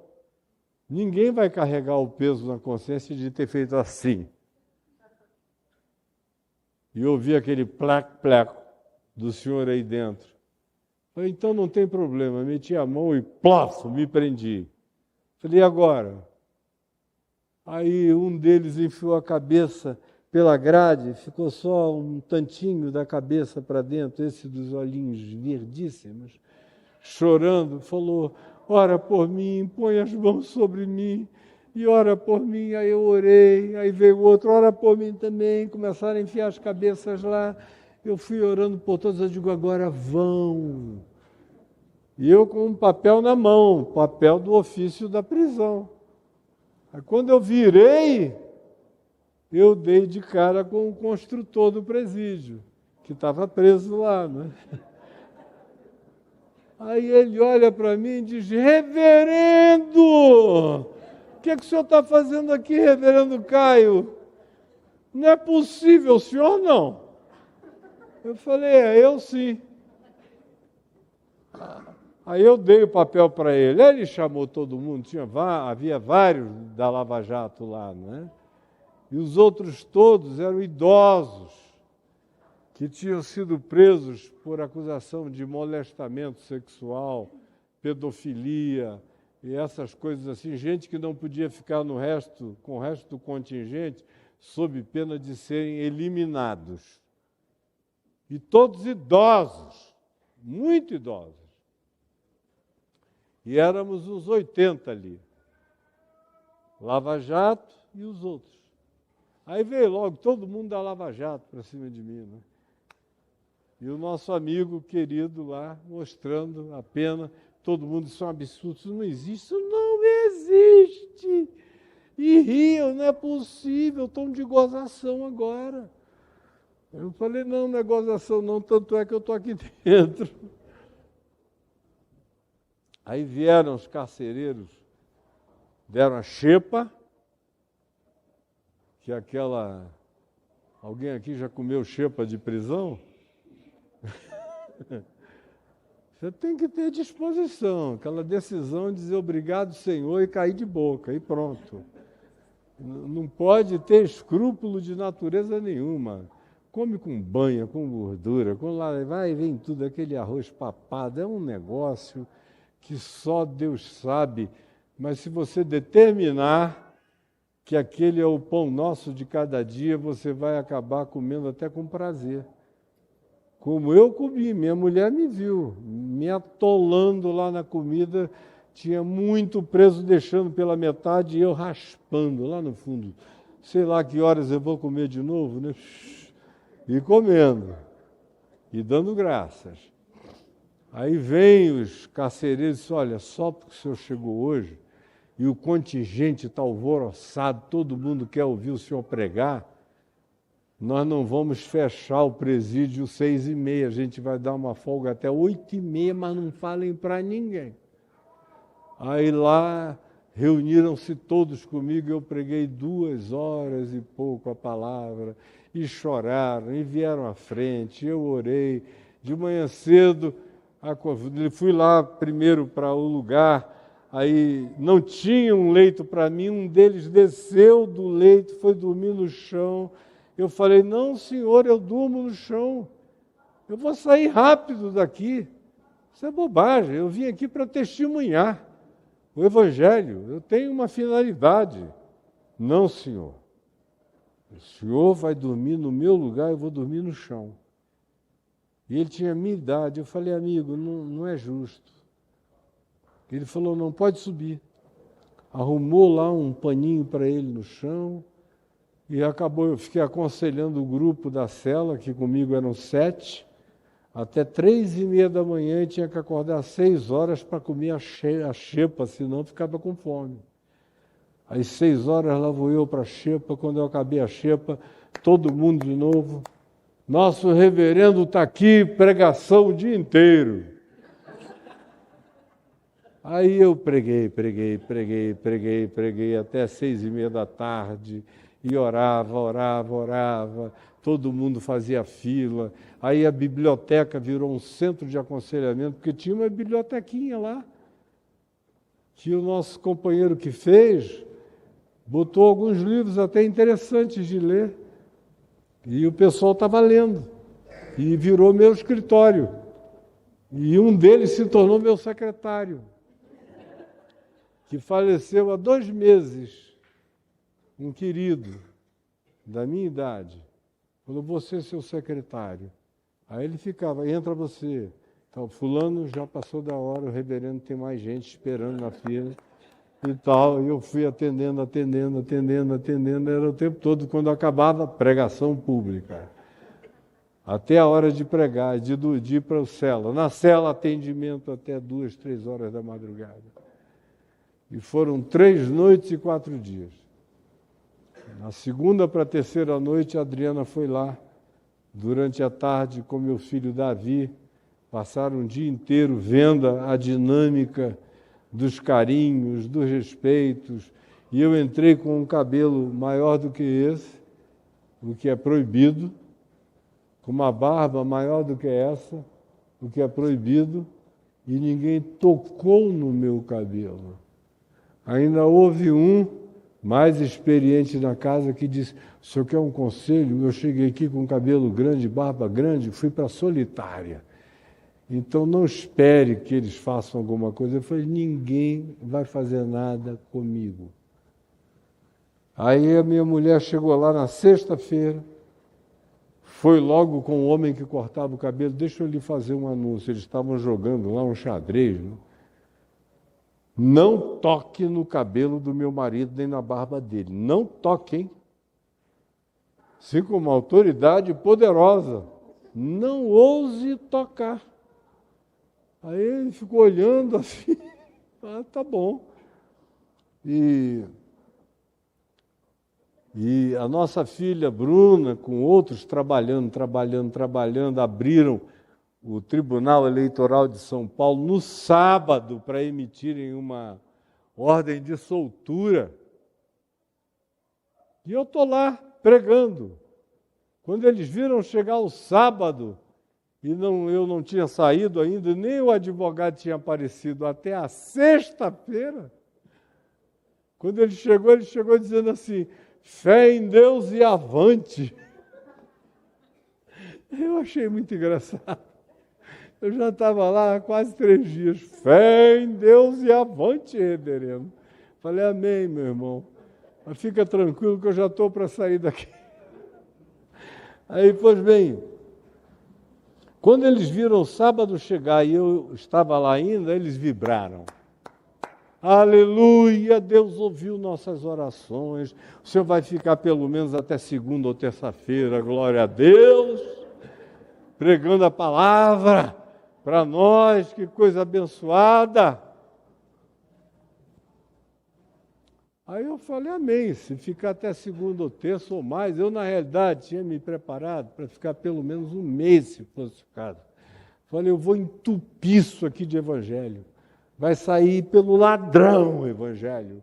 ninguém vai carregar o peso na consciência de ter feito assim. E ouvi aquele plac do senhor aí dentro. Falei, então não tem problema. Meti a mão e plof, me prendi. Falei, e agora? Aí um deles enfiou a cabeça pela grade, ficou só um tantinho da cabeça para dentro, esse dos olhinhos verdíssimos, chorando, falou, ora por mim, põe as mãos sobre mim, e ora por mim. Aí eu orei, aí veio o outro, ora por mim também, começaram a enfiar as cabeças lá, eu fui orando por todos, eu digo, agora vão. E eu com um papel na mão, papel do ofício da prisão. Aí quando eu virei, eu dei de cara com o construtor do presídio, que estava preso lá, né? Aí ele olha para mim e diz, reverendo, o que o senhor está fazendo aqui, reverendo Caio? Não é possível, o senhor não. Eu falei, eu sim. Aí eu dei o papel para ele, ele chamou todo mundo, havia vários da Lava Jato lá, né? E os outros todos eram idosos, que tinham sido presos por acusação de molestamento sexual, pedofilia, e essas coisas assim, gente que não podia ficar com o resto do contingente, sob pena de serem eliminados. E todos idosos, muito idosos. E éramos uns 80 ali. Lava Jato e os outros. Aí veio logo todo mundo da Lava Jato para cima de mim, né? E o nosso amigo querido lá, mostrando a pena, todo mundo, isso é um absurdo, isso não existe, isso não existe. E riam, não é possível, tom de gozação agora. Eu falei, não é gozação não, tanto é que eu estou aqui dentro. Aí vieram os carcereiros, deram a xepa, que é aquela... Alguém aqui já comeu xepa de prisão? Você tem que ter disposição, aquela decisão de dizer obrigado, Senhor, e cair de boca, e pronto. Não pode ter escrúpulo de natureza nenhuma. Come com banha, com gordura, com lá vai e vem tudo, aquele arroz papado, é um negócio que só Deus sabe, mas se você determinar que aquele é o pão nosso de cada dia, você vai acabar comendo até com prazer. Como eu comi, minha mulher me viu, me atolando lá na comida, tinha muito preso, deixando pela metade e eu raspando lá no fundo. Sei lá que horas eu vou comer de novo, né? E comendo, e dando graças. Aí vem os carcereiros e dizem, olha, só porque o senhor chegou hoje e o contingente está alvoroçado, todo mundo quer ouvir o senhor pregar, nós não vamos fechar o presídio 6h30, a gente vai dar uma folga até 8h30, mas não falem para ninguém. Aí lá reuniram-se todos comigo, eu preguei 2 horas e pouco a palavra, e choraram, e vieram à frente, eu orei. De manhã cedo, fui lá primeiro para o lugar, aí não tinha um leito para mim, um deles desceu do leito, foi dormir no chão. Eu falei, não senhor, eu durmo no chão, eu vou sair rápido daqui. Isso é bobagem, eu vim aqui para testemunhar o Evangelho, eu tenho uma finalidade. Não senhor, o senhor vai dormir no meu lugar, eu vou dormir no chão. E ele tinha a minha idade, eu falei, amigo, não é justo. Ele falou, não pode subir. Arrumou lá um paninho para ele no chão, e acabou, eu fiquei aconselhando o grupo da cela, que comigo eram 7, até 3h30 da manhã, e tinha que acordar às 6 horas para comer a xepa, senão ficava com fome. Às 6 horas lá vou eu para a xepa, quando eu acabei a xepa, todo mundo de novo, nosso reverendo está aqui, pregação o dia inteiro. Aí eu preguei até 6h30 da tarde, e orava, todo mundo fazia fila. Aí a biblioteca virou um centro de aconselhamento, porque tinha uma bibliotequinha lá, que o nosso companheiro que fez, botou alguns livros até interessantes de ler, e o pessoal estava lendo, e virou meu escritório, e um deles se tornou meu secretário, que faleceu há 2 meses, um querido da minha idade, falou, você é seu secretário. Aí ele ficava, entra você. Então, fulano já passou da hora, o reverendo tem mais gente esperando na fila e tal. E eu fui atendendo, era o tempo todo, quando acabava a pregação pública. Até a hora de pregar, de ir para a cela. Na cela, atendimento até 2, 3 horas da madrugada. E foram 3 noites e 4 dias. Na segunda para a terceira noite, a Adriana foi lá, durante a tarde, com meu filho Davi, passaram um dia inteiro vendo a dinâmica dos carinhos, dos respeitos, e eu entrei com um cabelo maior do que esse, o que é proibido, com uma barba maior do que essa, o que é proibido, e ninguém tocou no meu cabelo. Ainda houve um mais experiente na casa que disse, o senhor quer um conselho? Eu cheguei aqui com cabelo grande, barba grande, fui para a solitária. Então não espere que eles façam alguma coisa. Eu falei, ninguém vai fazer nada comigo. Aí a minha mulher chegou lá na sexta-feira, foi logo com o homem que cortava o cabelo, deixa eu lhe fazer um anúncio. Eles estavam jogando lá um xadrez, né? Não toque no cabelo do meu marido nem na barba dele. Não toquem. Assim como uma autoridade poderosa. Não ouse tocar. Aí ele ficou olhando assim. Ah, tá bom. E a nossa filha Bruna, com outros trabalhando, abriram o Tribunal Eleitoral de São Paulo no sábado para emitirem uma ordem de soltura. E eu estou lá pregando. Quando eles viram chegar o sábado, e eu não tinha saído ainda, nem o advogado tinha aparecido até a sexta-feira. Quando ele chegou dizendo assim, fé em Deus e avante. Eu achei muito engraçado. Eu já estava lá há quase 3 dias. Fé em Deus e avante, reverendo. Falei, amém, meu irmão. Mas fica tranquilo que eu já estou para sair daqui. Aí, pois bem, quando eles viram o sábado chegar e eu estava lá ainda, eles vibraram. Aleluia, Deus ouviu nossas orações. O senhor vai ficar pelo menos até segunda ou terça-feira, glória a Deus, pregando a palavra para nós, que coisa abençoada. Aí eu falei, amém, se ficar até segunda ou terça ou mais, eu na realidade tinha me preparado para ficar pelo menos 1 mês, se fosse o caso. Falei, eu vou entupir isso aqui de evangelho. Vai sair pelo ladrão o evangelho.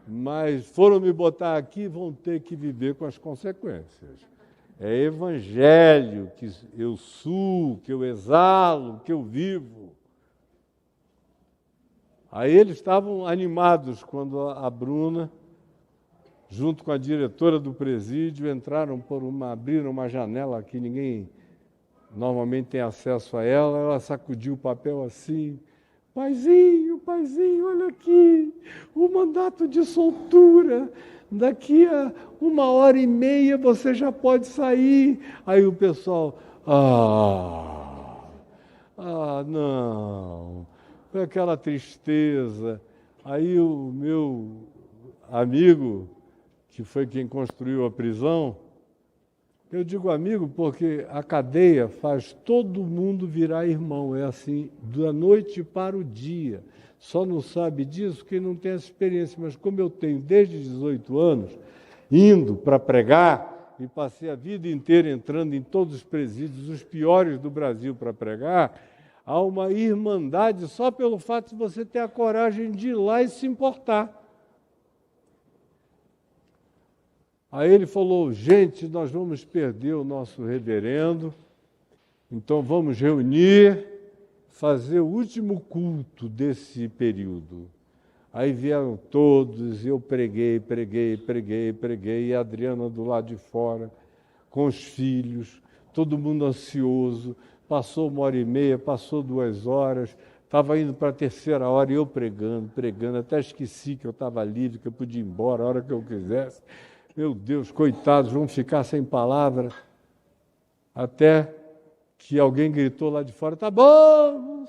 Mas foram me botar aqui, vão ter que viver com as consequências. É evangelho que eu suo, que eu exalo, que eu vivo. Aí eles estavam animados quando a Bruna, junto com a diretora do presídio, abriram uma janela que ninguém normalmente tem acesso a ela. Ela sacudiu o papel assim. Paizinho, olha aqui, o mandato de soltura, daqui a 1h30 você já pode sair. Aí o pessoal, não, foi aquela tristeza. Aí o meu amigo, que foi quem construiu a prisão, eu digo amigo porque a cadeia faz todo mundo virar irmão, é assim, da noite para o dia. Só não sabe disso quem não tem essa experiência, mas como eu tenho desde 18 anos, indo para pregar, e passei a vida inteira entrando em todos os presídios, os piores do Brasil para pregar, há uma irmandade só pelo fato de você ter a coragem de ir lá e se importar. Aí ele falou, gente, nós vamos perder o nosso reverendo, então vamos reunir, fazer o último culto desse período. Aí vieram todos, eu preguei, e a Adriana do lado de fora, com os filhos, todo mundo ansioso, passou 1h30, passou 2 horas, estava indo para a 3ª hora e eu pregando, até esqueci que eu estava livre, que eu podia ir embora a hora que eu quisesse. Meu Deus, coitados, vão ficar sem palavra, até que alguém gritou lá de fora, tá bom,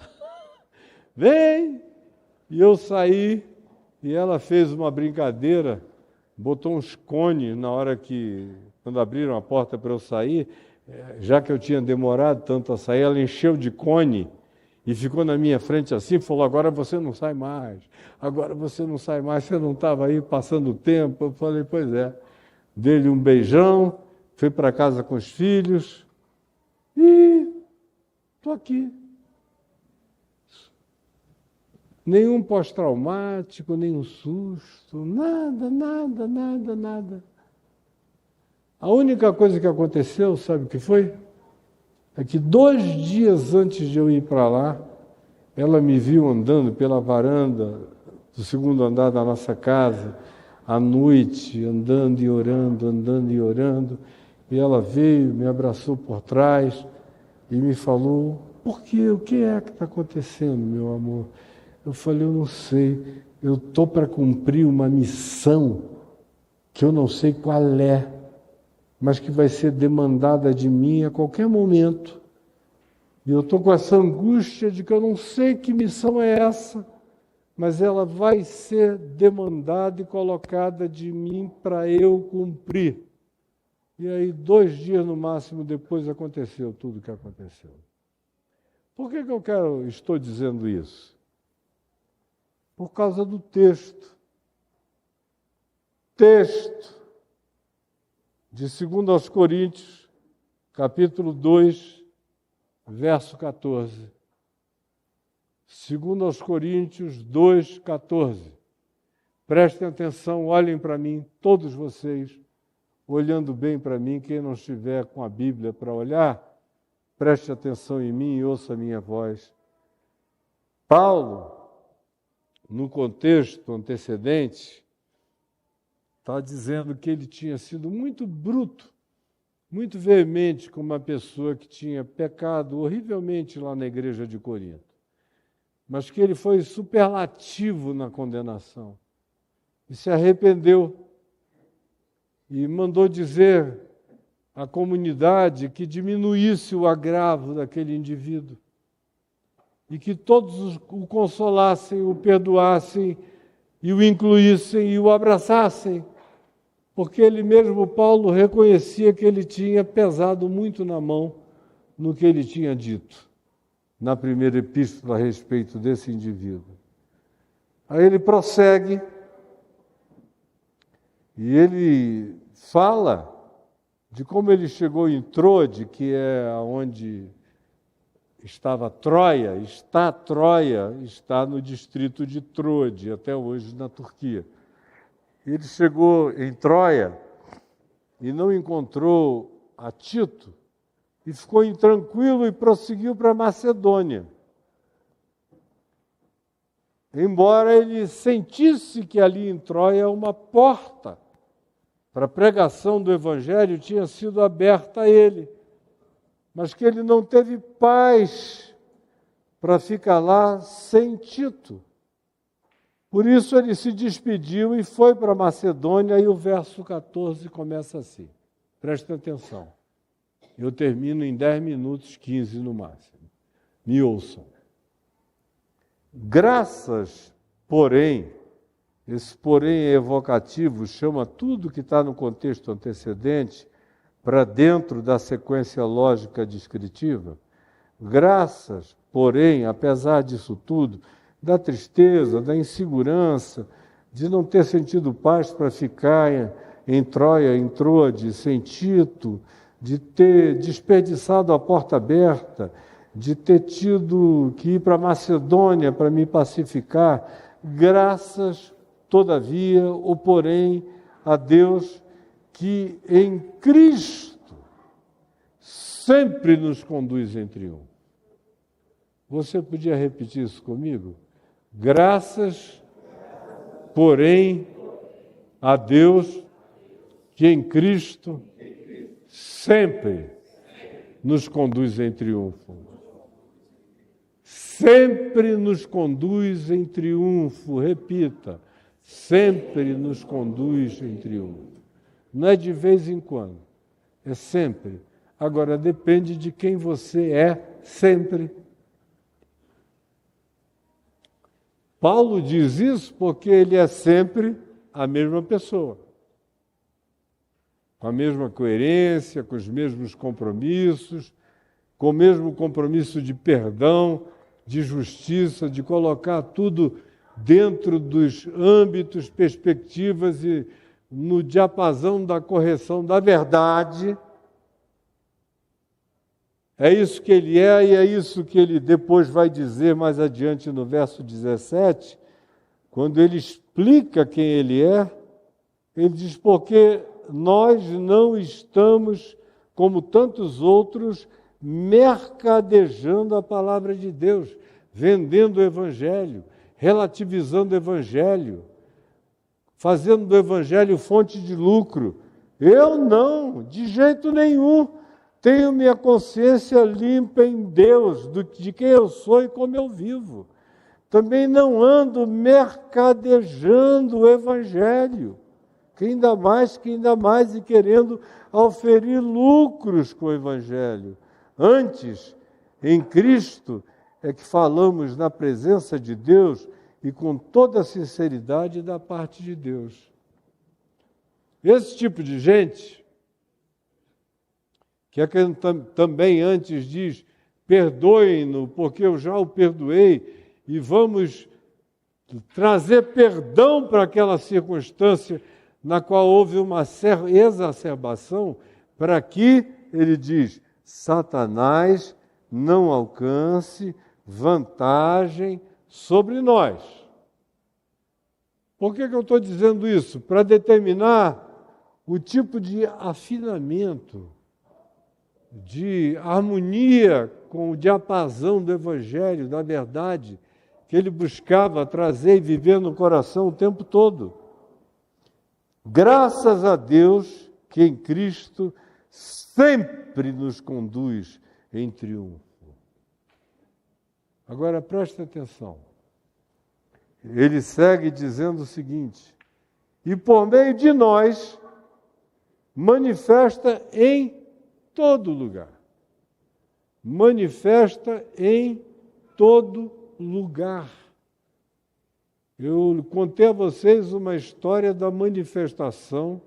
vem. E eu saí, e ela fez uma brincadeira, botou uns cones na hora quando abriram a porta para eu sair, já que eu tinha demorado tanto a sair, ela encheu de cone e ficou na minha frente assim, falou, agora você não sai mais, você não estava aí passando o tempo. Eu falei, pois é. Dei-lhe um beijão, fui para casa com os filhos e estou aqui. Nenhum pós-traumático, nenhum susto, nada. A única coisa que aconteceu, sabe o que foi? É que 2 dias antes de eu ir para lá, ela me viu andando pela varanda do 2º andar da nossa casa, à noite, andando e orando, e ela veio, me abraçou por trás e me falou, por quê? O que é que está acontecendo, meu amor? Eu falei, eu não sei. Eu estou para cumprir uma missão que eu não sei qual é, mas que vai ser demandada de mim a qualquer momento. E eu estou com essa angústia de que eu não sei que missão é essa, mas ela vai ser demandada e colocada de mim para eu cumprir. E aí, 2 dias no máximo depois, aconteceu tudo o que aconteceu. Por que estou dizendo isso? Por causa do texto. Texto de 2 aos Coríntios, capítulo 2, verso 14. 2 aos Coríntios 2, 14. Prestem atenção, olhem para mim, todos vocês, olhando bem para mim. Quem não estiver com a Bíblia para olhar, preste atenção em mim e ouça a minha voz. Paulo, no contexto antecedente, está dizendo que ele tinha sido muito bruto, muito veemente com uma pessoa que tinha pecado horrivelmente lá na igreja de Corinto, mas que ele foi superlativo na condenação e se arrependeu e mandou dizer à comunidade que diminuísse o agravo daquele indivíduo e que todos o consolassem, o perdoassem e o incluíssem e o abraçassem, porque ele mesmo, Paulo, reconhecia que ele tinha pesado muito na mão no que ele tinha dito na primeira epístola a respeito desse indivíduo. Aí ele prossegue e ele fala de como ele chegou em Troade, que é onde estava Troia, está no distrito de Troade, até hoje na Turquia. Ele chegou em Troia e não encontrou a Tito e ficou intranquilo e prosseguiu para Macedônia. Embora ele sentisse que ali em Troia uma porta para a pregação do Evangelho tinha sido aberta a ele, mas que ele não teve paz para ficar lá sem Tito. Por isso ele se despediu e foi para Macedônia, e o verso 14 começa assim. Prestem atenção. Eu termino em 10 minutos, 15 no máximo. Me ouçam. Graças, porém, esse porém é evocativo, chama tudo que está no contexto antecedente para dentro da sequência lógica descritiva. Graças, porém, apesar disso tudo, da tristeza, da insegurança, de não ter sentido paz para ficar em Troia, em Troade, sem Tito, de ter desperdiçado a porta aberta, de ter tido que ir para Macedônia para me pacificar, graças, todavia, ou porém, a Deus que em Cristo sempre nos conduz em triunfo. Você podia repetir isso comigo? Graças, porém, a Deus que em Cristo sempre nos conduz em triunfo. Sempre nos conduz em triunfo, repita, sempre nos conduz em triunfo. Não é de vez em quando, é sempre. Agora, depende de quem você é sempre. Paulo diz isso porque ele é sempre a mesma pessoa, com a mesma coerência, com os mesmos compromissos, com o mesmo compromisso de perdão, de justiça, de colocar tudo dentro dos âmbitos, perspectivas e no diapasão da correção da verdade. É isso que ele é e é isso que ele depois vai dizer mais adiante no verso 17, quando ele explica quem ele é, ele diz, porque nós não estamos, como tantos outros, mercadejando a palavra de Deus, vendendo o Evangelho, relativizando o Evangelho, fazendo do Evangelho fonte de lucro. Eu não, de jeito nenhum. Tenho minha consciência limpa em Deus, de quem eu sou e como eu vivo. Também não ando mercadejando o Evangelho, que ainda mais, e querendo oferir lucros com o Evangelho. Antes, em Cristo, é que falamos na presença de Deus e com toda a sinceridade da parte de Deus. Esse tipo de gente, que é quem também antes diz, perdoem-no, porque eu já o perdoei, e vamos trazer perdão para aquela circunstância na qual houve uma exacerbação, para que, ele diz, Satanás não alcance vantagem sobre nós. Por que eu estou dizendo isso? Para determinar o tipo de afinamento, de harmonia com o diapasão do Evangelho, da verdade, que ele buscava trazer e viver no coração o tempo todo. Graças a Deus que em Cristo sempre nos conduz em triunfo. Agora preste atenção. Ele segue dizendo o seguinte: e por meio de nós manifesta em todo lugar. Manifesta em todo lugar. Eu contei a vocês uma história da manifestação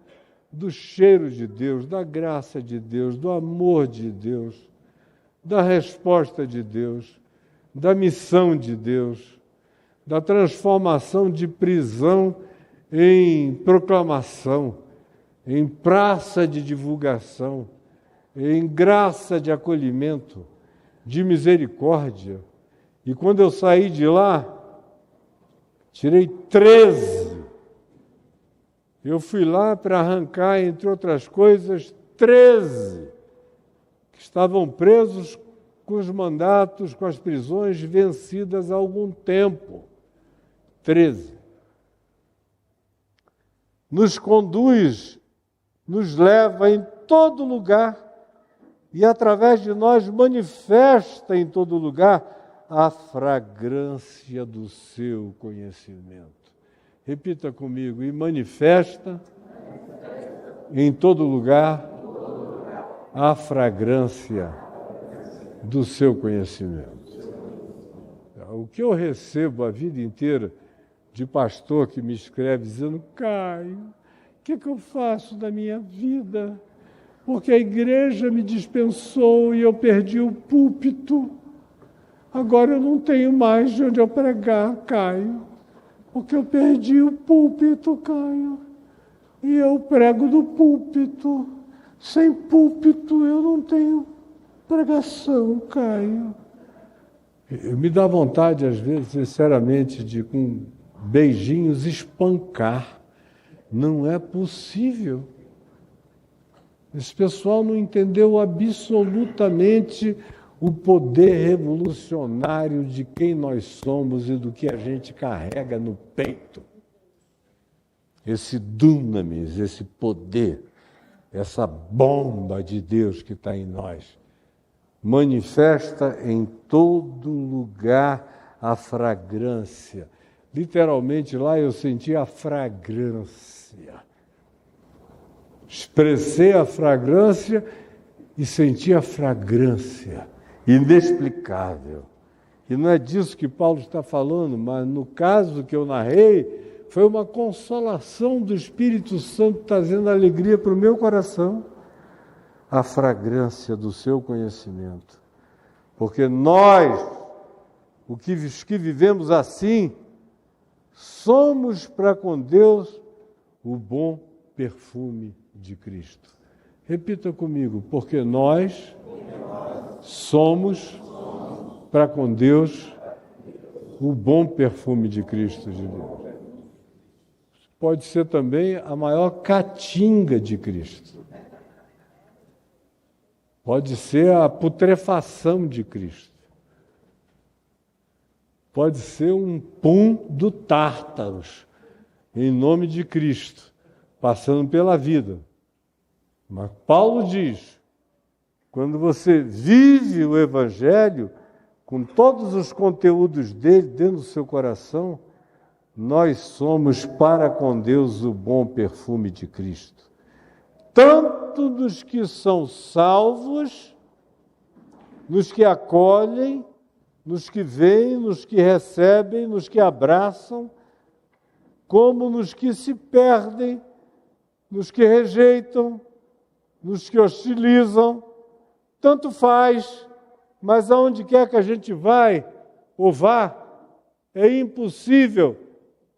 do cheiro de Deus, da graça de Deus, do amor de Deus, da resposta de Deus, da missão de Deus, da transformação de prisão em proclamação, em praça de divulgação, em graça de acolhimento, de misericórdia. E quando eu saí de lá, tirei 13. Eu fui lá para arrancar, entre outras coisas, 13 que estavam presos com os mandatos, com as prisões vencidas há algum tempo. 13. Nos conduz, nos leva em todo lugar e, através de nós, manifesta em todo lugar a fragrância do seu conhecimento. Repita comigo: e manifesta em todo lugar a fragrância do seu conhecimento. O que eu recebo a vida inteira de pastor que me escreve dizendo: Caio, o que eu faço da minha vida? Porque a igreja me dispensou e eu perdi o púlpito. Agora eu não tenho mais de onde eu pregar, Caio, porque eu perdi o púlpito, Caio. E eu prego do púlpito. Sem púlpito eu não tenho pregação, Caio. Me dá vontade, às vezes, sinceramente, de com beijinhos espancar. Não é possível. Esse pessoal não entendeu absolutamente o poder revolucionário de quem nós somos e do que a gente carrega no peito. Esse dunamis, esse poder, essa bomba de Deus que está em nós, manifesta em todo lugar a fragrância. Literalmente lá eu senti a fragrância. Expressei a fragrância e senti a fragrância inexplicável. E não é disso que Paulo está falando, mas no caso que eu narrei, foi uma consolação do Espírito Santo trazendo alegria para o meu coração, a fragrância do seu conhecimento. Porque nós, os que vivemos assim, somos para com Deus o bom perfume de Cristo. Repita comigo: porque nós somos para com Deus o bom perfume de Cristo de Deus. Pode ser também a maior caatinga de Cristo. Pode ser a putrefação de Cristo. Pode ser um pum do Tártaros, em nome de Cristo, passando pela vida. Mas Paulo diz: quando você vive o Evangelho, com todos os conteúdos dele dentro do seu coração, nós somos para com Deus o bom perfume de Cristo. Tanto nos que são salvos, nos que acolhem, nos que veem, nos que recebem, nos que abraçam, como nos que se perdem, nos que rejeitam, nos que hostilizam. Tanto faz, mas aonde quer que a gente vai ou vá, é impossível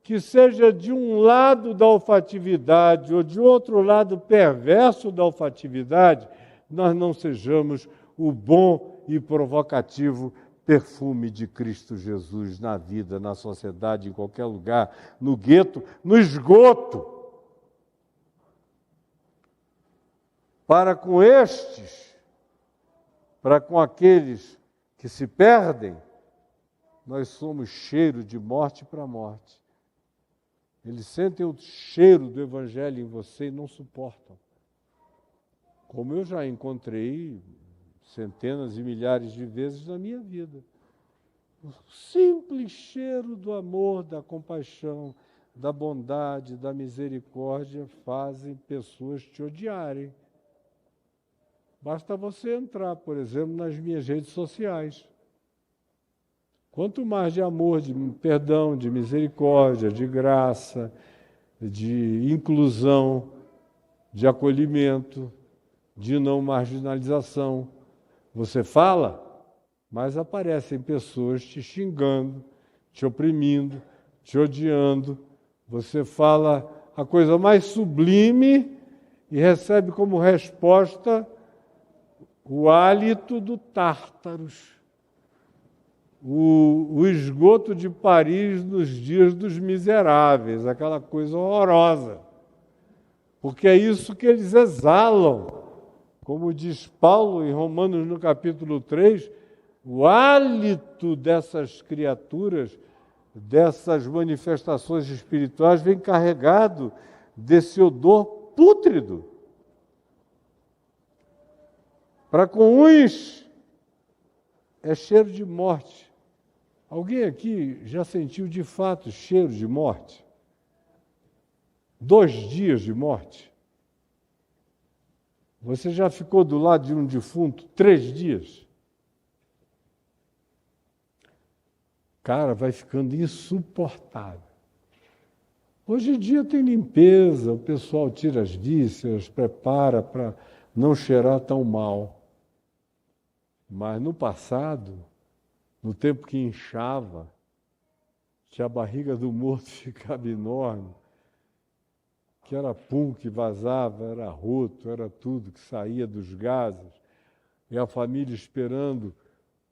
que seja de um lado da olfatividade ou de outro lado perverso da olfatividade, nós não sejamos o bom e provocativo perfume de Cristo Jesus na vida, na sociedade, em qualquer lugar, no gueto, no esgoto. Para com estes, para com aqueles que se perdem, nós somos cheiro de morte para morte. Eles sentem o cheiro do Evangelho em você e não suportam. Como eu já encontrei centenas e milhares de vezes na minha vida. O simples cheiro do amor, da compaixão, da bondade, da misericórdia fazem pessoas te odiarem. Basta você entrar, por exemplo, nas minhas redes sociais. Quanto mais de amor, de perdão, de misericórdia, de graça, de inclusão, de acolhimento, de não marginalização, você fala, mas aparecem pessoas te xingando, te oprimindo, te odiando. Você fala a coisa mais sublime e recebe como resposta o hálito do Tártaros, o esgoto de Paris nos dias dos miseráveis, aquela coisa horrorosa. Porque é isso que eles exalam. Como diz Paulo em Romanos no capítulo 3, o hálito dessas criaturas, dessas manifestações espirituais, vem carregado desse odor pútrido. Para com uns, é cheiro de morte. Alguém aqui já sentiu de fato cheiro de morte? 2 dias de morte? Você já ficou do lado de um defunto 3 dias? Cara, vai ficando insuportável. Hoje em dia tem limpeza, o pessoal tira as vísceras, prepara para não cheirar tão mal. Mas no passado, no tempo que inchava, que a barriga do morto ficava enorme, que era pum que vazava, era roto, era tudo que saía dos gases, e a família esperando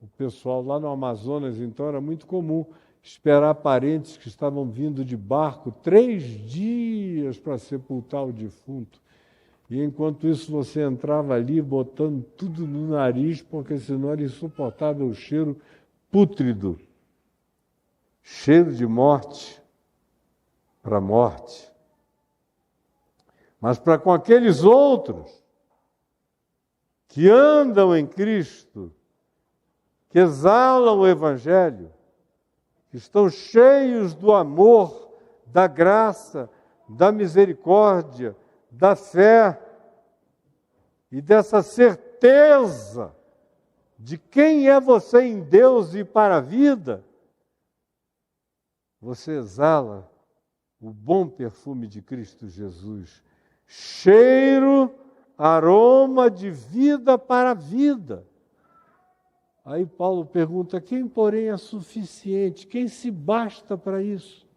o pessoal lá no Amazonas, então era muito comum esperar parentes que estavam vindo de barco 3 dias para sepultar o defunto. E enquanto isso você entrava ali botando tudo no nariz, porque senão era insuportável o cheiro pútrido. Cheiro de morte para morte. Mas para com aqueles outros que andam em Cristo, que exalam o Evangelho, que estão cheios do amor, da graça, da misericórdia, da fé e dessa certeza de quem é você em Deus e para a vida, você exala o bom perfume de Cristo Jesus, cheiro, aroma de vida para a vida. Aí Paulo pergunta, quem porém é suficiente? Quem se basta para isso?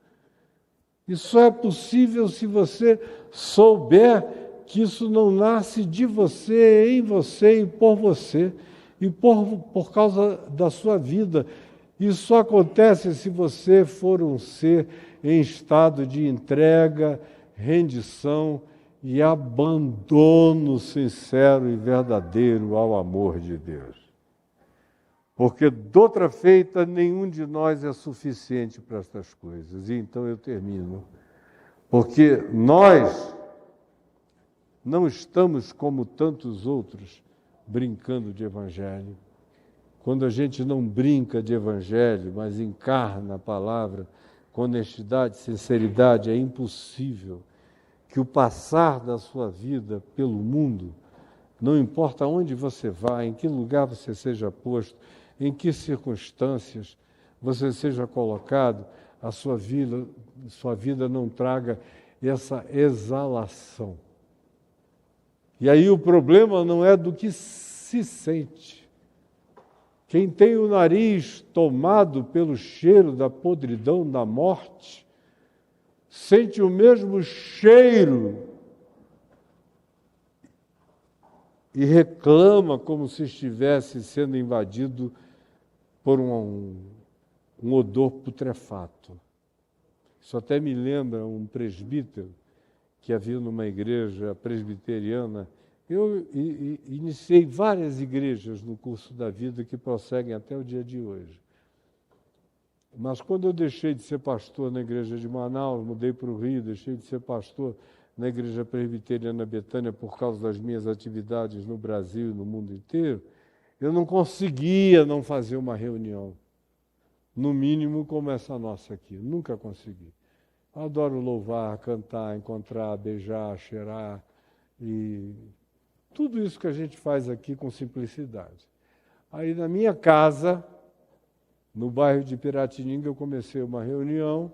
Isso só é possível se você souber que isso não nasce de você, em você e por você, e por causa da sua vida. Isso só acontece se você for um ser em estado de entrega, rendição e abandono sincero e verdadeiro ao amor de Deus. Porque, de outra feita, nenhum de nós é suficiente para estas coisas. E então eu termino. Porque nós não estamos como tantos outros brincando de evangelho. Quando a gente não brinca de evangelho, mas encarna a palavra com honestidade, sinceridade, é impossível que o passar da sua vida pelo mundo, não importa onde você vá, em que lugar você seja posto, em que circunstâncias você seja colocado, a sua vida não traga essa exalação. E aí o problema não é do que se sente. Quem tem o nariz tomado pelo cheiro da podridão da morte, sente o mesmo cheiro e reclama como se estivesse sendo invadido por um odor putrefato. Isso até me lembra um presbítero que havia numa igreja presbiteriana. Eu iniciei várias igrejas no curso da vida que prosseguem até o dia de hoje. Mas quando eu deixei de ser pastor na igreja de Manaus, mudei para o Rio, deixei de ser pastor na igreja presbiteriana Betânia por causa das minhas atividades no Brasil e no mundo inteiro, eu não conseguia não fazer uma reunião, no mínimo como essa nossa aqui, nunca consegui. Adoro louvar, cantar, encontrar, beijar, cheirar e tudo isso que a gente faz aqui com simplicidade. Aí na minha casa, no bairro de Piratininga, eu comecei uma reunião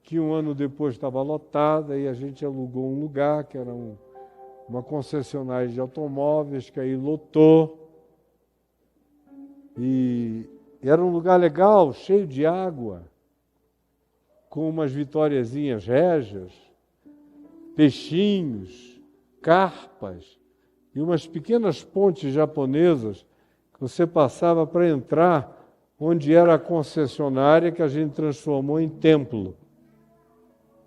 que um ano depois estava lotada e a gente alugou um lugar que era uma concessionária de automóveis, que aí lotou. E era um lugar legal, cheio de água, com umas vitóriazinhas régias, peixinhos, carpas e umas pequenas pontes japonesas que você passava para entrar onde era a concessionária que a gente transformou em templo,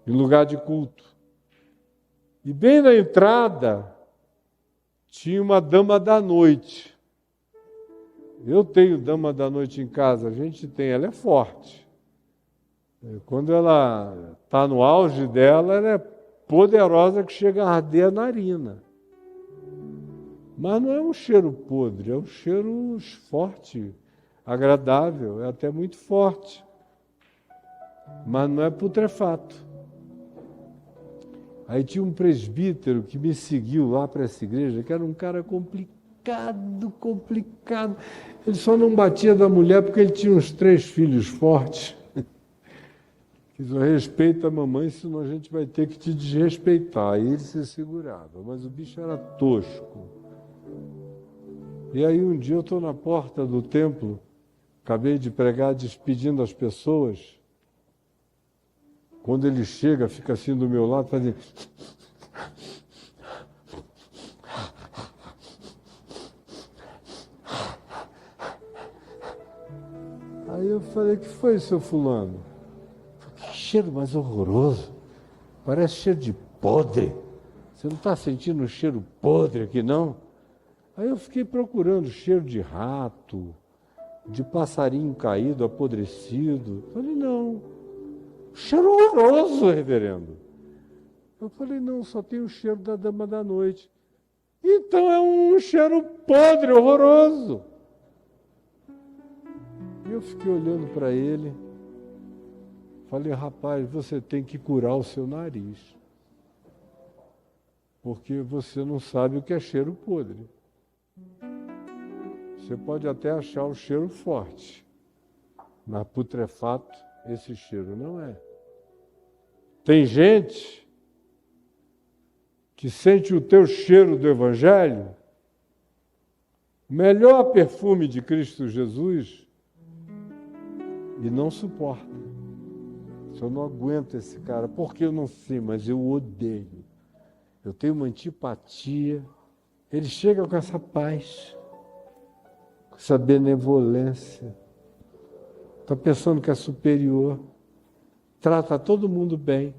em lugar de culto. E bem na entrada tinha uma dama da noite. Eu tenho dama da noite em casa, a gente tem, ela é forte. Quando ela está no auge dela, ela é poderosa que chega a arder a narina. Mas não é um cheiro podre, é um cheiro forte, agradável, é até muito forte. Mas não é putrefato. Aí tinha um presbítero que me seguiu lá para essa igreja, que era um cara complicado. Ele só não batia da mulher porque ele tinha uns 3 filhos fortes. Diz, respeita a mamãe, senão a gente vai ter que te desrespeitar. Aí ele se segurava, mas o bicho era tosco. E aí um dia eu estou na porta do templo, acabei de pregar despedindo as pessoas. Quando ele chega, fica assim do meu lado, fazendo... Aí eu falei, o que foi, seu fulano? Que cheiro mais horroroso. Parece cheiro de podre. Você não está sentindo um cheiro podre aqui, não? Aí eu fiquei procurando cheiro de rato, de passarinho caído, apodrecido. Falei, não. Cheiro horroroso, reverendo. Eu falei, não, só tem o cheiro da dama da noite. Então é um cheiro podre, horroroso. E eu fiquei olhando para ele. Falei, rapaz, você tem que curar o seu nariz. Porque você não sabe o que é cheiro podre. Você pode até achar o cheiro forte, mas putrefato, esse cheiro não é. Tem gente que sente o teu cheiro do Evangelho, o melhor perfume de Cristo Jesus, e não suporta. Eu não aguento esse cara, porque eu não sei, mas eu odeio. Eu tenho uma antipatia. Ele chega com essa paz, com essa benevolência. Está pensando que é superior. Trata todo mundo bem.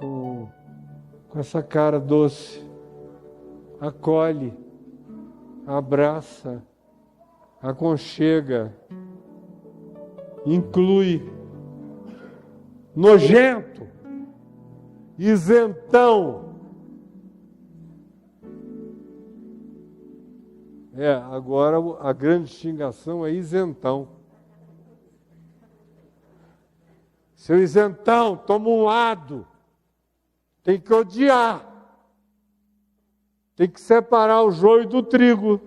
Com essa cara doce. Acolhe, abraça, aconchega, inclui. Nojento, isentão. Agora a grande xingação é isentão. Seu isentão, toma um lado. Tem que odiar. Tem que separar o joio do trigo.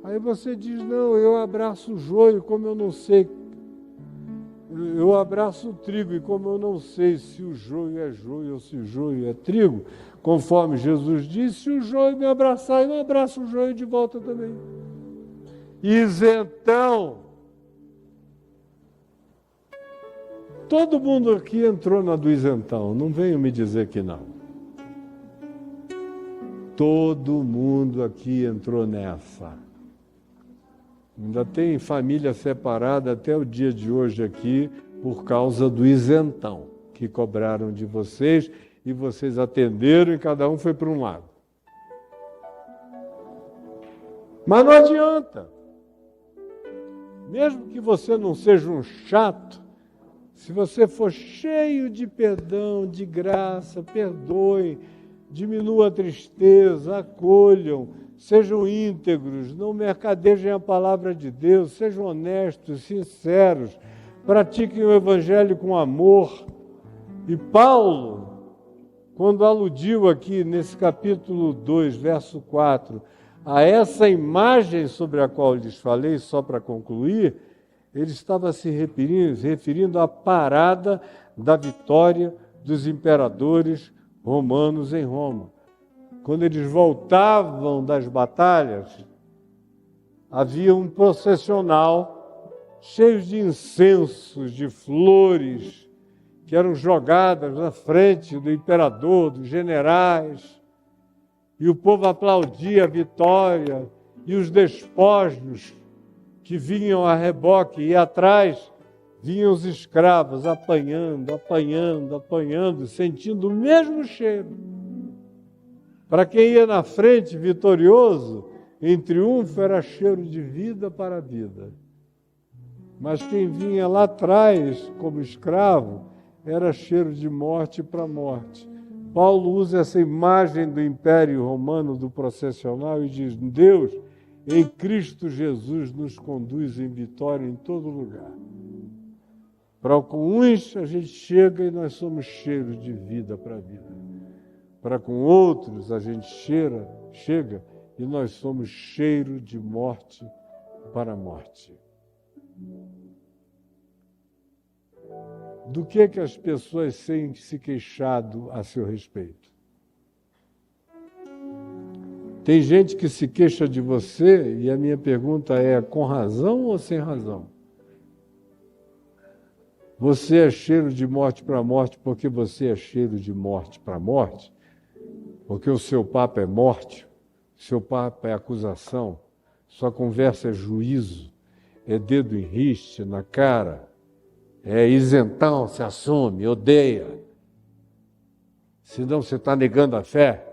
Aí você diz, não, eu abraço o joio, como eu não sei. Eu abraço o trigo, e como eu não sei se o joio é joio ou se o joio é trigo, conforme Jesus disse, se o joio me abraçar, eu abraço o joio de volta também. Isentão. Todo mundo aqui entrou na do isentão, não venham me dizer que não. Todo mundo aqui entrou nessa. Ainda tem família separada até o dia de hoje aqui por causa do isentão que cobraram de vocês e vocês atenderam e cada um foi para um lado. Mas não adianta. Mesmo que você não seja um chato, se você for cheio de perdão, de graça, perdoem, diminua a tristeza, acolham, sejam íntegros, não mercadejem a palavra de Deus, sejam honestos, sinceros, pratiquem o evangelho com amor. E Paulo, quando aludiu aqui nesse capítulo 2, verso 4, a essa imagem sobre a qual lhes falei, só para concluir, ele estava se referindo à parada da vitória dos imperadores romanos em Roma. Quando eles voltavam das batalhas, havia um processional cheio de incensos, de flores, que eram jogadas na frente do imperador, dos generais, e o povo aplaudia a vitória, e os despojos que vinham a reboque, e atrás vinham os escravos apanhando, sentindo o mesmo cheiro. Para quem ia na frente vitorioso, em triunfo, era cheiro de vida para a vida. Mas quem vinha lá atrás como escravo, era cheiro de morte para a morte. Paulo usa essa imagem do Império Romano, do processional, e diz, Deus, em Cristo Jesus, nos conduz em vitória em todo lugar. Para uns, a gente chega e nós somos cheiros de vida para a vida. Para com outros, a gente chega e nós somos cheiro de morte para a morte. Do que as pessoas têm se queixado a seu respeito? Tem gente que se queixa de você e a minha pergunta é, com razão ou sem razão? Você é cheiro de morte para morte porque você é cheiro de morte para morte? Porque o seu papo é morte, seu papo é acusação, sua conversa é juízo, é dedo em riste na cara, é isentão, se assume, odeia. Senão você está negando a fé.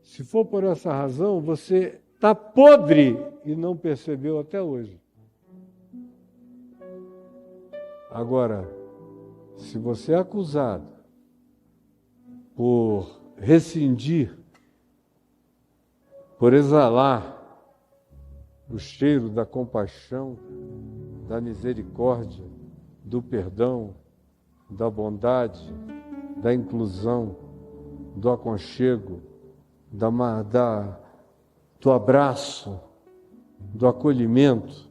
Se for por essa razão, você está podre e não percebeu até hoje. Agora, se você é acusado por rescindir, por exalar o cheiro da compaixão, da misericórdia, do perdão, da bondade, da inclusão, do aconchego, do abraço, do acolhimento,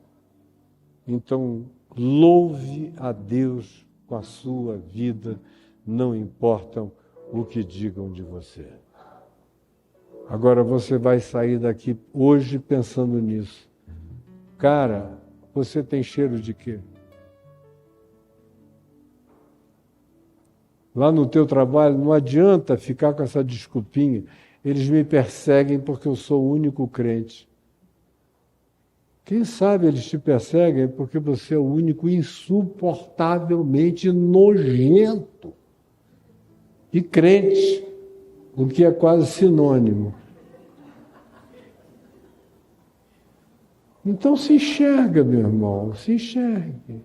então louve a Deus com a sua vida, não importam o que digam de você. Agora você vai sair daqui hoje pensando nisso. Cara, você tem cheiro de quê? Lá no teu trabalho não adianta ficar com essa desculpinha. Eles me perseguem porque eu sou o único crente. Quem sabe eles te perseguem porque você é o único insuportavelmente nojento e crente, o que é quase sinônimo. Então se enxerga, meu irmão, se enxergue.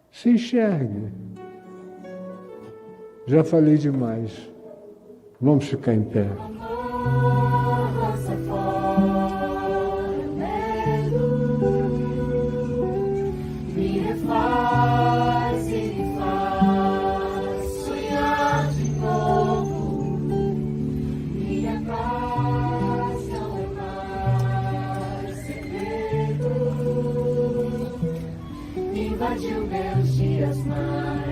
Se enxergue. Já falei demais. Vamos ficar em pé. invadiu meus dias mais.